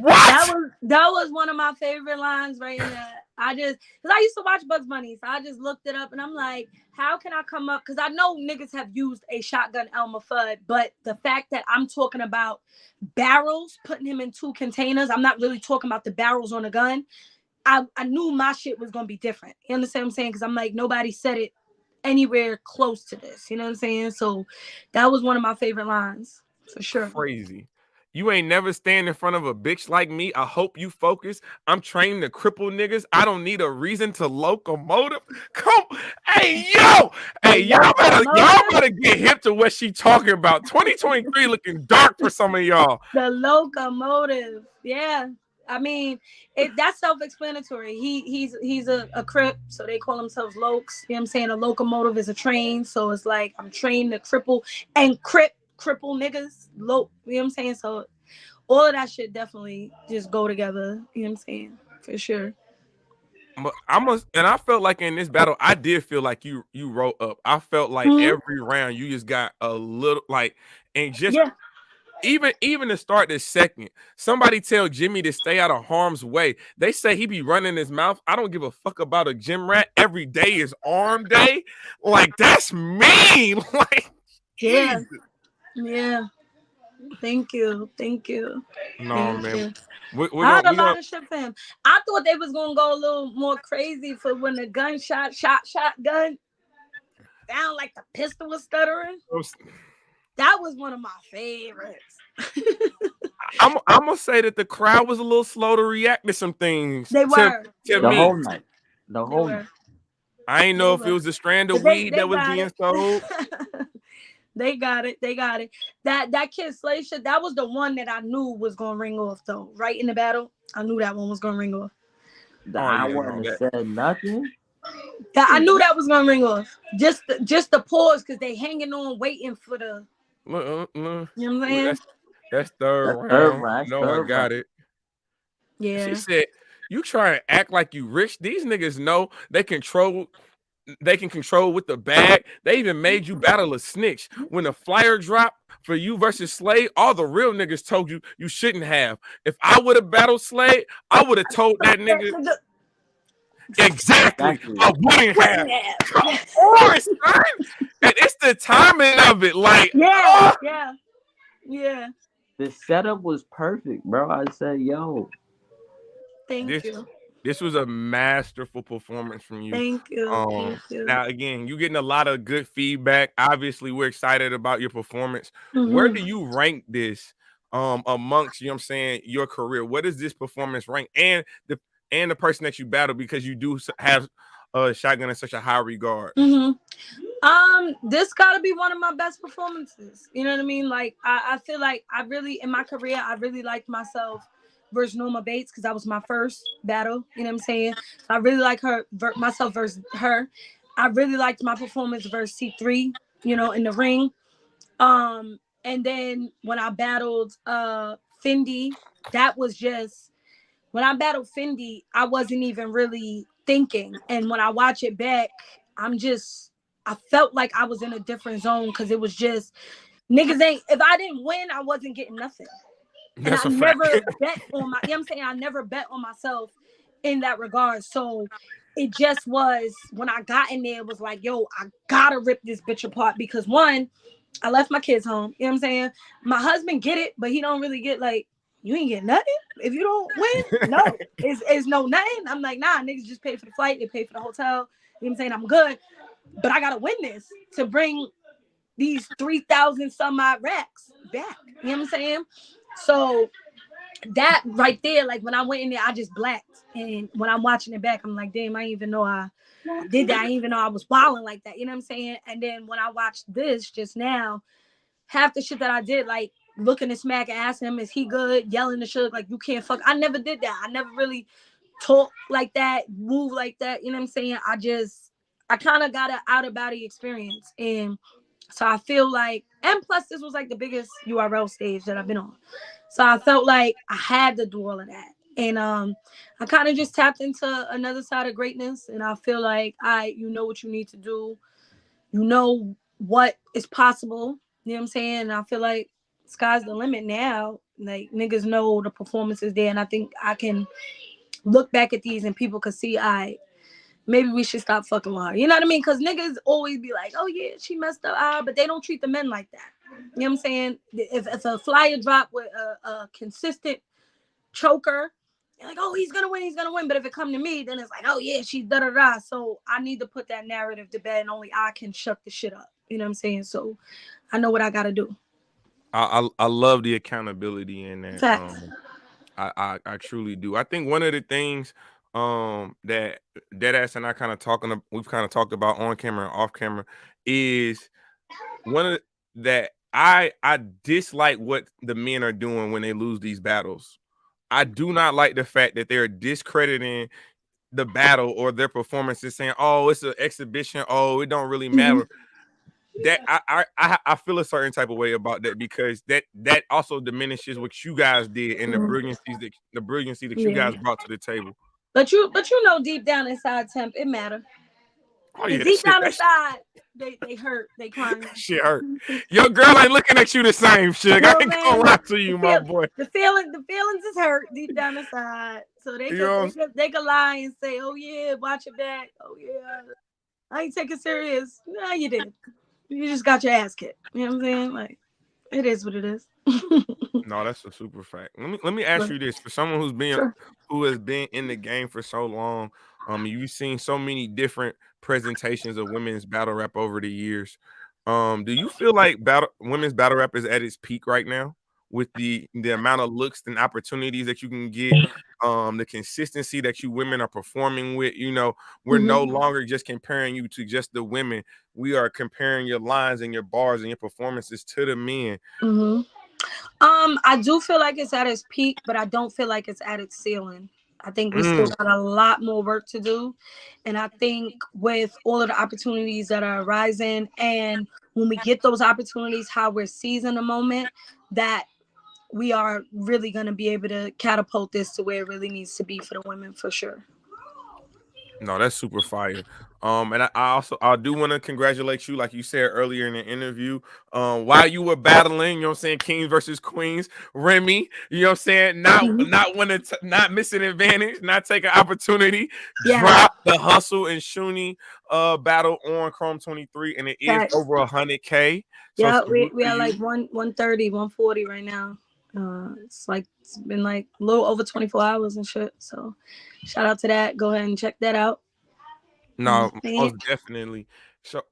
what? That was one of my favorite lines right in there. Because I used to watch Bugs Bunny, so I just looked it up and I'm like, how can I come up? Because I know niggas have used a shotgun Elmer Fudd, but the fact that I'm talking about barrels, putting him in 2 containers, I'm not really talking about the barrels on a gun. I knew my shit was going to be different. You understand what I'm saying? Because I'm like, nobody said it anywhere close to this. You know what I'm saying? So that was one of my favorite lines, for sure. Crazy. You ain't never stand in front of a bitch like me. I hope you focus. I'm trained to cripple niggas. I don't need a reason to locomotive. Come, hey, yo. Hey, y'all better get hip to what she talking about. 2023 looking dark for some of y'all. The locomotive. Yeah. I mean, that's self-explanatory. He's a crip, so they call themselves lokes. You know what I'm saying? A locomotive is a train, so it's like I'm trained to cripple and cripple niggas. You know what I'm saying? So all of that shit definitely just go together. You know what I'm saying? For sure. But I felt like in this battle, I did feel like you wrote up. I felt like every round you just got a little like, and just. Yeah. Even to start this second, somebody tell Jimmy to stay out of harm's way. They say he be running his mouth. I don't give a fuck about a gym rat. Every day is arm day. Like, that's mean. Like, yeah. Jesus. Yeah. Thank you. No, man. I had a lot of shit for him. I thought they was gonna go a little more crazy for when the gunshot shotgun sound like the pistol was stuttering. That was one of my favorites. I'm gonna say that the crowd was a little slow to react to some things. They were. The whole night. The whole night. I ain't know if it was the strand of weed that was being sold. They got it. That Kid Slay shit, that was the one that I knew was gonna ring off though. Right in the battle, I knew that one was gonna ring off. I wouldn't have said nothing. Yeah, I knew that was gonna ring off. Just the pause, because they hanging on waiting for the. You know what I'm saying? That's third round. No, I got it. Yeah. She said, "You try to act like you rich. These niggas know they can control with the bag. They even made you battle a snitch. When the flyer dropped for you versus Slade, all the real niggas told you shouldn't have. If I would have battled Slade, I would have told that nigga." Exactly. I wouldn't have. Of course, and it's the timing of it. Like, yeah. The setup was perfect, bro. I said, yo. Thank you. This was a masterful performance from you. Thank you. Now, again, you're getting a lot of good feedback. Obviously, we're excited about your performance. Where do you rank this amongst, you know what I'm saying, your career? What does this performance rank? And the person that you battle, because you do have Shotgun in such a high regard. This gotta be one of my best performances. You know what I mean? Like, I feel like I really, in my career, I really liked myself versus Norma Bates, because that was my first battle. You know what I'm saying? So I really like myself versus her. I really liked my performance versus C3, you know, in the ring. And then when I battled Fendi, that was just, when I battled Fendi, I wasn't even really thinking. And when I watch it back, I felt like I was in a different zone, because it was just, niggas if I didn't win, I wasn't getting nothing. And I never bet on I never bet on myself in that regard. So it just was when I got in there, it was like, yo, I gotta rip this bitch apart because one, I left my kids home. You know what I'm saying? My husband get it, but he don't really get like, you ain't get nothing if you don't win. No, it's no nothing. I'm like, nah, niggas just pay for the flight, they pay for the hotel. You know what I'm saying? I'm good, but I gotta win this to bring these 3,000 some odd racks back. You know what I'm saying? So that right there, like when I went in there, I just blacked. And when I'm watching it back, I'm like, damn, I didn't even know I did that. I didn't even know I was wilding like that. You know what I'm saying? And then when I watched this just now, half the shit that I did, like looking at Smack and asking him, is he good? Yelling to Suge, like, you can't fuck. I never did that. I never really talk like that, move like that. You know what I'm saying? I kind of got an out of body experience. And so I feel like, and plus this was like the biggest URL stage that I've been on. So I felt like I had to do all of that. And I kind of just tapped into another side of greatness. And I feel like you know what you need to do. You know what is possible. You know what I'm saying? And I feel like sky's the limit now. Like niggas know the performance is there. And I think I can look back at these and people could see maybe we should stop fucking with her. You know what I mean? Because niggas always be like, oh yeah, she messed up, but they don't treat the men like that. You know what I'm saying? If a flyer drop with a consistent choker, you're like, oh, he's gonna win. But if it come to me, then it's like, oh yeah, she's da da da. So I need to put that narrative to bed, and only I can shut the shit up. You know what I'm saying? So I know what I gotta do. I love the accountability in that. Facts. I truly do. I think one of the things that Deadass and I we've kind of talked about on camera and off camera is one of that I dislike what the men are doing when they lose these battles. I do not like the fact that they're discrediting the battle or their performances, saying, "Oh, it's an exhibition. Oh, it don't really matter." Mm-hmm. That I feel a certain type of way about that because that also diminishes what you guys did and the brilliancy that you guys brought to the table. But you know, deep down inside, Temp, it matter. Oh yeah, Deep down inside, they hurt, they crying. Shit hurt. Your girl ain't looking at you the same, Suge. No, I ain't gonna lie to you, my boy. The feelings is hurt deep down inside. So they can lie and say, oh yeah, watch it back. Oh yeah, I ain't take it serious. No, you did. You just got your ass kicked. You know what I'm saying? Like, it is what it is. No, that's a super fact. Let me ask you this: for someone who has been in the game for so long, you've seen so many different presentations of women's battle rap over the years. Do you feel like women's battle rap is at its peak right now with the amount of looks and opportunities that you can get, the consistency that you women are performing with? You know, we're no longer just comparing you to just the women. We are comparing your lines and your bars and your performances to the men. Mm-hmm. I do feel like it's at its peak, but I don't feel like it's at its ceiling. I think we still got a lot more work to do. And I think with all of the opportunities that are arising and when we get those opportunities, how we're seizing the moment, that we are really going to be able to catapult this to where it really needs to be for the women for sure. No, that's super fire. And I do want to congratulate you, like you said earlier in the interview. While you were battling, you know what I'm saying, Kings versus Queens, Remy, you know what I'm saying, not missing advantage, not taking opportunity, drop the Hustle and Shooney battle on Chrome 23, and it is over 100K. So yeah, we are like 130, 140 right now. It's been like a little over 24 hours and shit. So shout out to that. Go ahead and check that out. No, most definitely. So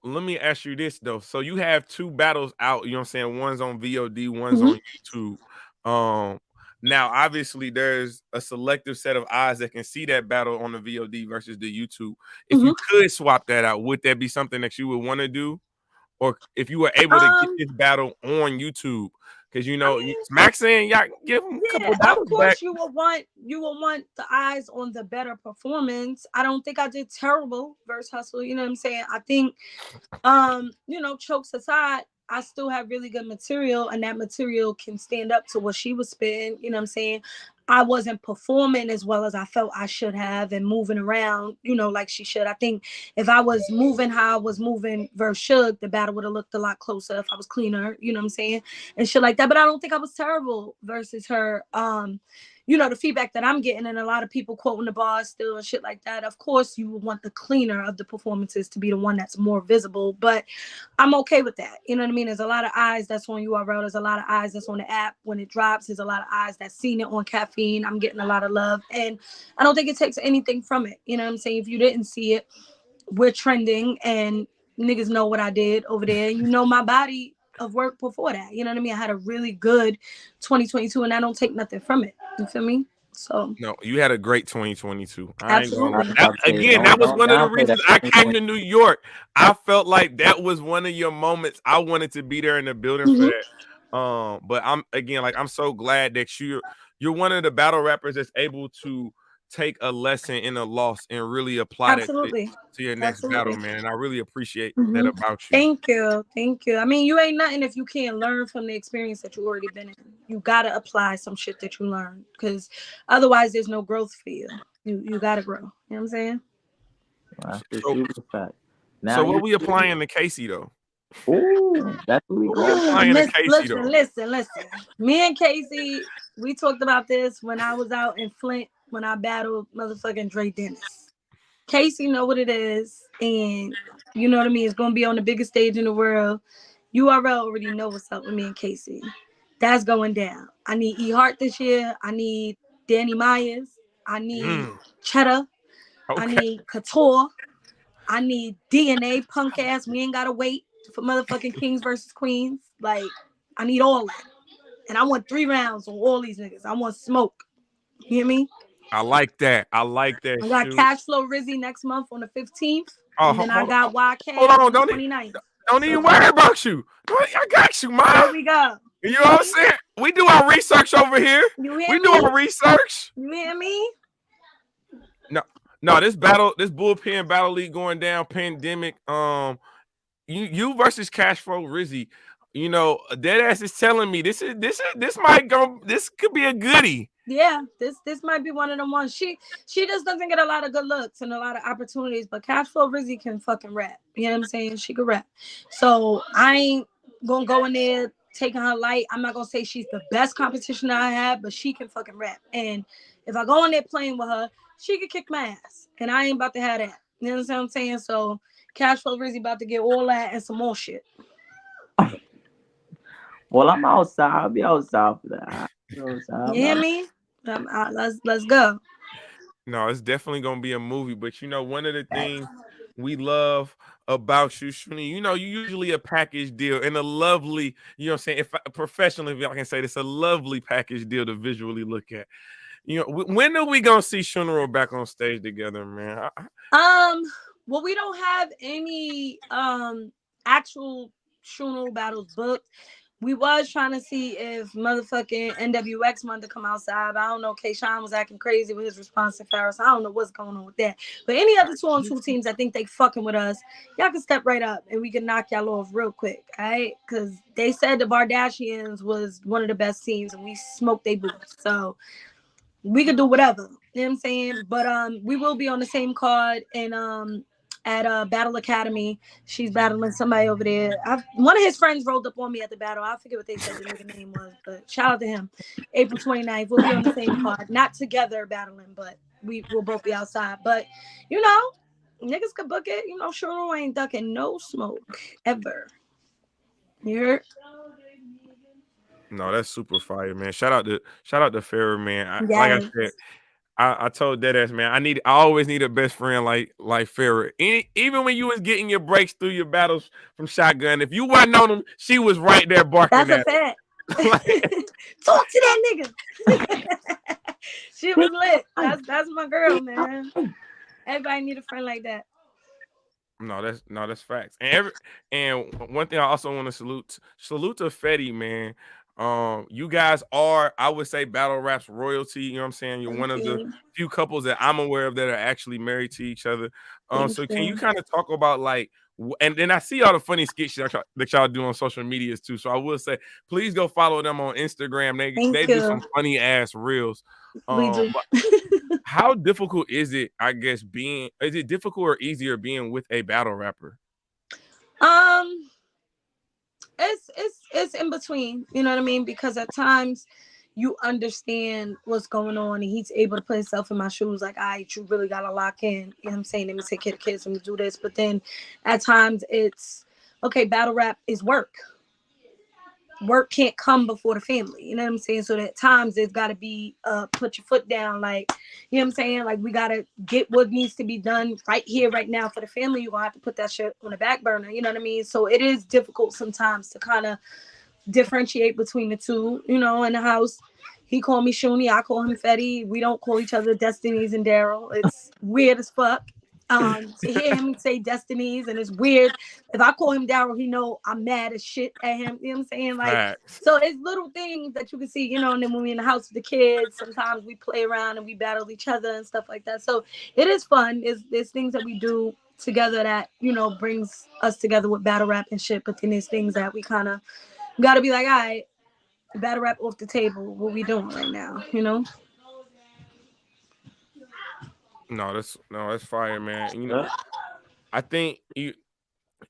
let me ask you this though. So you have two battles out, you know what I'm saying? One's on VOD, one's on YouTube. Now obviously there's a selective set of eyes that can see that battle on the VOD versus the YouTube. If you could swap that out, would that be something that you would want to do? Or if you were able to get this battle on YouTube? Because you know, Smack saying y'all give him a couple dollars. Of course, back. you will want the eyes on the better performance. I don't think I did terrible versus Hustle. You know what I'm saying? I think, chokes aside, I still have really good material, and that material can stand up to what she was spitting. You know what I'm saying? I wasn't performing as well as I felt I should have and moving around, like she should. I think if I was moving how I was moving versus Suge, the battle would have looked a lot closer if I was cleaner, you know what I'm saying? And shit like that. But I don't think I was terrible versus her. The feedback that I'm getting and a lot of people quoting the bars still and shit like that. Of course, you would want the cleaner of the performances to be the one that's more visible, but I'm okay with that. You know what I mean? There's a lot of eyes that's on URL. There's a lot of eyes that's on the app when it drops. There's a lot of eyes that's seen it on Caffeine. I'm getting a lot of love, and I don't think it takes anything from it. You know what I'm saying? If you didn't see it, we're trending, and niggas know what I did over there. You know my body of work before that. You know what I mean? I had a really good 2022, and I don't take nothing from it. You feel me? So no, you had a great 2022. I ain't gonna absolutely. lie. Again, that was one of the reasons I came to New York. I felt like that was one of your moments. I wanted to be there in the building for that. But I'm so glad that you're one of the battle rappers that's able to take a lesson in a loss and really apply that to your next battle, man. And I really appreciate that about you. Thank you. I mean, you ain't nothing if you can't learn from the experience that you already been in. You gotta apply some shit that you learned, because otherwise there's no growth for you. You gotta grow. You know what I'm saying? That's the super fact. So what we applying to Casey though? Ooh, that's what we applying to Casey though. Listen. Me and Casey, we talked about this when I was out in Flint when I battled motherfucking Dre Dennis. Casey know what it is, and you know what I mean? It's gonna be on the biggest stage in the world. URL already know what's up with me and Casey. That's going down. I need E Hart this year. I need Danny Myers. I need Cheddar. Okay. I need Couture. I need DNA, punk ass. We ain't gotta wait for motherfucking Kings versus Queens. Like, I need all that. And I want 3 rounds on all these niggas. I want smoke. You hear me? I like that. I got Cashflow Rizzy next month on the 15th. Oh, and then I got YK on the 29th. Don't even worry about you. I got you, man. There we go. You know what I'm saying? We do our research over here. You hear me? Do our research. You hear me? No, this bullpen battle league going down, pandemic. You versus Cashflow Rizzy. Deadass is telling me this could be a goodie. Yeah, this might be one of them ones. She just doesn't get a lot of good looks and a lot of opportunities, but Cashflow Rizzy can fucking rap. You know what I'm saying? She can rap. So I ain't gonna go in there taking her light. I'm not gonna say she's the best competition I have, but she can fucking rap. And if I go in there playing with her, she could kick my ass. And I ain't about to have that. You know what I'm saying? So Cashflow Rizzy about to get all that and some more shit. Well, I'm outside. I'll be outside for that. You hear me? Let's go. No, it's definitely gonna be a movie. But one of the things we love about you, Shooney, you usually a package deal and a lovely, what I'm saying, if professionally, if I can say this, a lovely package deal to visually look at. When are we gonna see Shooney back on stage together, man? Well, we don't have any actual Shooney battles booked. We was trying to see if motherfucking NWX wanted to come outside. But I don't know. K-Shine was acting crazy with his response to Ferris. I don't know what's going on with that. But any other 2-on-2 teams, I think they fucking with us. Y'all can step right up and we can knock y'all off real quick. All right? Because they said the Bardashians was one of the best teams and we smoked they boots. So we could do whatever. You know what I'm saying? But we will be on the same card and at Battle Academy. She's battling somebody over there. One of his friends rolled up on me at the battle. I forget what they said the name was, but shout out to him. April 29th. We'll be on the same card. Not together battling, but we will both be outside. But, niggas could book it. Shooney ain't ducking no smoke ever. You heard? No, that's super fire, man. Shout out to Farrah, man. Yes. Like I said, I told Deadass, man, I always need a best friend like Farrah. Even when you was getting your breaks through your battles from Shotgun, if you wasn't on them, she was right there barking. That's a fact. Talk to that nigga. She was lit. That's my girl, man. Everybody need a friend like that. No, that's facts. And one thing I also want to salute to Fetty, man. You guys are, I would say, battle rap's royalty. You know what I'm saying? You're one of the few couples that I'm aware of that are actually married to each other. So can you kind of talk about like And then I see all the funny skits that y'all do on social medias too. So I will say, please go follow them on Instagram. They Thank do some you. funny ass reels. We do. But how difficult is it? I guess is it difficult or easier being with a battle rapper? Um, it's in between. You know what I mean? Because at times you understand what's going on, and he's able to put himself in my shoes. Like, all right, you really gotta lock in. You know what I'm saying? Let me take care of the kids. Let me do this. But then at times it's okay. Battle rap is work. Work can't come before the family. You know what I'm saying? So at times there's got to be put your foot down. Like, you know what I'm saying? Like, we got to get what needs to be done right here, right now for the family. You're going to have to put that shit on the back burner. You know what I mean? So it is difficult sometimes to kind of differentiate between the two, you know, in the house. He called me Shooney, I call him Fetty. We don't call each other Destinies and Daryl. It's weird as fuck. To hear him say Destinies, and it's weird. If I call him Daryl, he know I'm mad as shit at him. You know what I'm saying? Like, Facts. so it's little things that you can see, you know, and then when we in the house with the kids, sometimes we play around and we battle each other and stuff like that. So it is fun. There's things that we do together that, you know, brings us together with battle rap and shit. But then there's things that we kind of got to be like, all right, battle rap off the table. What we doing right now, you know? No, that's fire, man. You know, Yeah. I think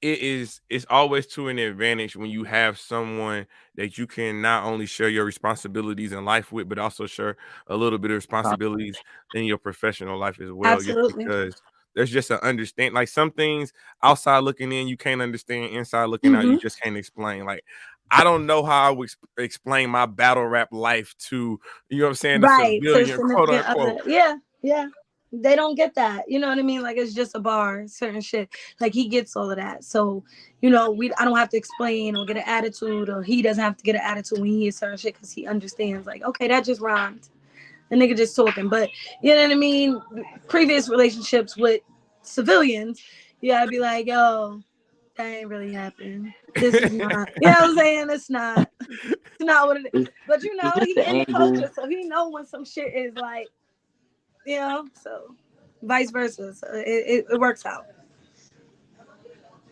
it's always to an advantage when you have someone that you can not only share your responsibilities in life with, but also share a little bit of responsibilities in your professional life as well. Just Absolutely. because there's just an understand, like some things outside looking in, you can't understand. Inside looking out, you Mm-hmm. just can't explain. Like, I don't know how I would explain my battle rap life to, you know what I'm saying, a Right. To the civilian, quote significant other. unquote. Yeah. Yeah. They don't get that. You know what I mean? Like, it's just a bar, certain shit. Like, he gets all of that. So, you know, I don't have to explain or get an attitude, or he doesn't have to get an attitude when he hears certain shit, because he understands, like, okay, that just rhymed. The nigga just talking. But you know what I mean? Previous relationships with civilians, you gotta be like, yo, that ain't really happening. This is not. You know what I'm saying? It's not what it is. But you know, Is this he the in the angle? culture, so he know when some shit is like, you know, so vice versa. So it works out.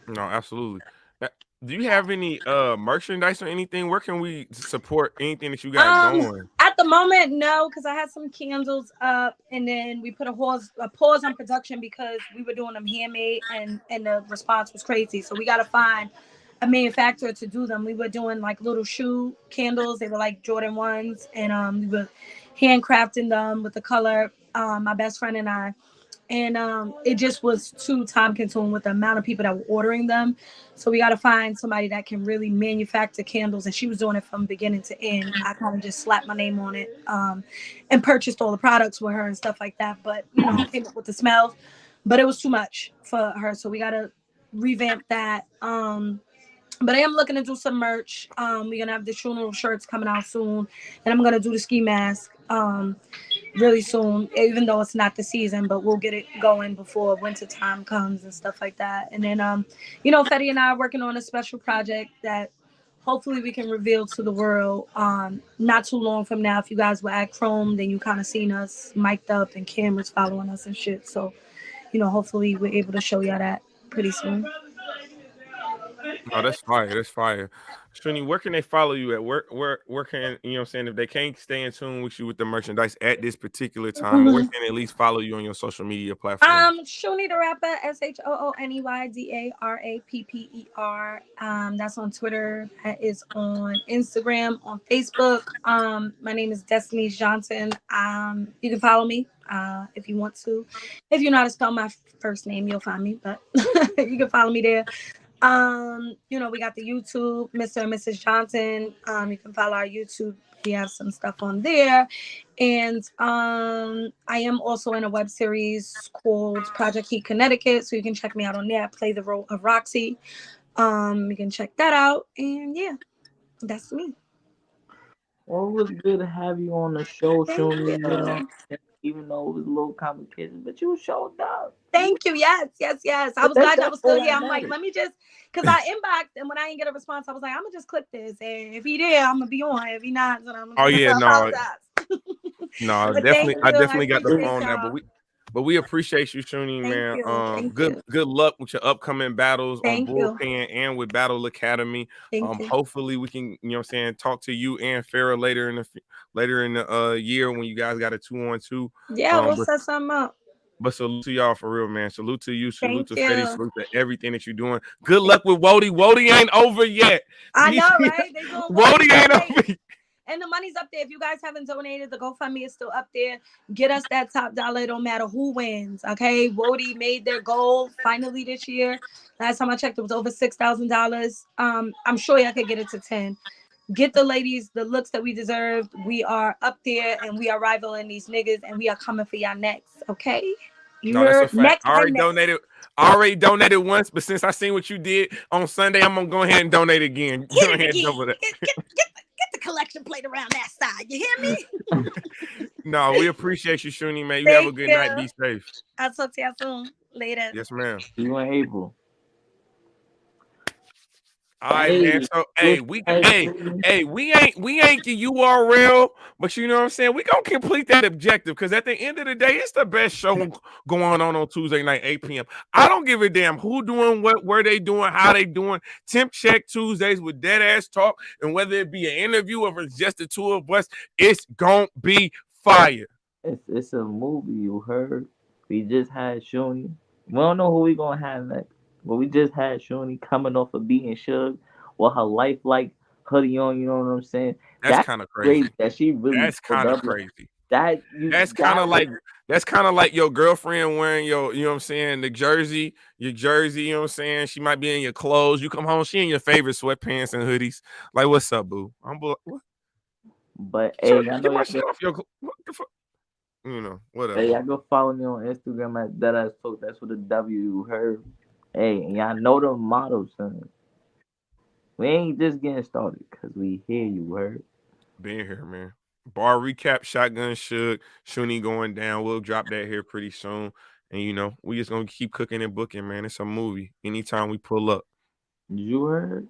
No, absolutely. Uh, Do you have any merchandise or anything? Where can we support anything that you got going? At the moment, no, because I had some candles up, and then we put a pause on production because we were doing them handmade, and the response was crazy. So we got to find a manufacturer to do them. We were doing like little shoe candles. They were like Jordan ones, and we were handcrafting them with the color. My best friend and I. And it just was too time consuming with the amount of people that were ordering them. So we got to find somebody that can really manufacture candles. And she was doing it from beginning to end. I kind of just slapped my name on it, and purchased all the products with her and stuff like that. But, you know, came up with the smells. But it was too much for her. So we got to revamp that. But I am looking to do some merch. We're gonna have the Shooney shirts coming out soon, and I'm gonna do the ski mask really soon. Even though it's not the season, but we'll get it going before winter time comes and stuff like that. And then you know, Fetty and I are working on a special project that hopefully we can reveal to the world not too long from now. If you guys were at Chrome, then you kind of seen us mic'd up and cameras following us and shit. So, you know, hopefully we're able to show y'all that pretty soon. No, that's fire. That's fire. Shooney, where can they follow you at? Where can, you know what I'm saying, if they can't stay in tune with you with the merchandise at this particular time, where Mhm. can they at least follow you on your social media platforms? Shooney the rapper, ShooneyDarapper. That's on Twitter. That is on Instagram, on Facebook. My name is Destiny Johnson. You can follow me if you want to. If you know how to spell my first name, you'll find me. But you can follow me there. You know, we got the YouTube, Mr. and Mrs. Johnson. You can follow our YouTube. We have some stuff on there. And I am also in a web series called Project Heat Connecticut. So you can check me out on there. I play the role of Roxy. You can check that out. And yeah, that's me. Well, it was good to have you on the show, Thank Shooney. You know, you. even though it was a little complicated, but you showed up. Thank you. Yes, yes, yes. I was glad y'all That's was still all here. that I'm like, matters. let me just, because I inboxed, and when I didn't get a response, I was like, I'm gonna just click this, and if he there, I'm gonna be on. If he not, then I'm Oh gonna yeah, no, apologize. no, But definitely, thank I you. I definitely got the appreciate phone now, but y'all. But we appreciate you, Shooney, Thank man. you. Thank Good you. good luck with your upcoming battles on Thank you. Bullpen and with Battle Academy. Thank you. Hopefully we can, you know what I'm saying, talk to you and Farrah later in the year when you guys got a 2-on-2. Yeah, we'll But set something up. But salute to y'all for real, man. Salute to you. Salute Thank to Fetty. you. Salute to everything that you're doing. Good luck with Wody. Wody ain't over yet. I know, right? They doing Wody ain't over yet. And the money's up there. If you guys haven't donated, the GoFundMe is still up there. Get us that top dollar. It don't matter who wins. Okay. Wody made their goal finally this year. Last time I checked, it was over $6,000. I'm sure y'all could get it to 10. Get the ladies the looks that we deserve. We are up there and we are rivaling these niggas and we are coming for y'all next. Okay. No, that's a fact. Next I already donated once, but since I seen what you did on Sunday, I'm gonna go ahead and donate again. Go ahead and double that. Get the collection plate around that side. You hear me? No, we appreciate you, Shooney, man. You have a good night. Be safe. I'll talk to y'all soon. Later. Yes, ma'am. See you in April. All right, man. So we ain't the URL, but you know what I'm saying? We gonna complete that objective because at the end of the day, it's the best show going on Tuesday night, 8 p.m. I don't give a damn who doing what, where they doing, how they doing. Temp Check Tuesdays with dead ass talk, and whether it be an interview or if it's just the two of us, it's gonna be fire. It's a movie, you heard. We just had Shooney. We don't know who we gonna have next. But we just had Shooney coming off of beating Suge with her lifelike hoodie on, you know what I'm saying? That's kind of crazy. That she really That's kind of crazy. That's kind of like your girlfriend wearing your, you know what I'm saying, your jersey, you know what I'm saying? She might be in your clothes. You come home, she in your favorite sweatpants and hoodies. Like, what's up, boo? What? But hey, get my shit off your, what the fuck? You know, whatever. Hey, y'all go follow me on Instagram at ThatAssTalk. That's what the W you heard. Hey, and y'all know the motto, son. We ain't just getting started because we hear you, heard. Being here, man. Bar recap, Shotgun Suge, Shooney going down. We'll drop that here pretty soon. And, you know, we just going to keep cooking and booking, man. It's a movie anytime we pull up. You heard?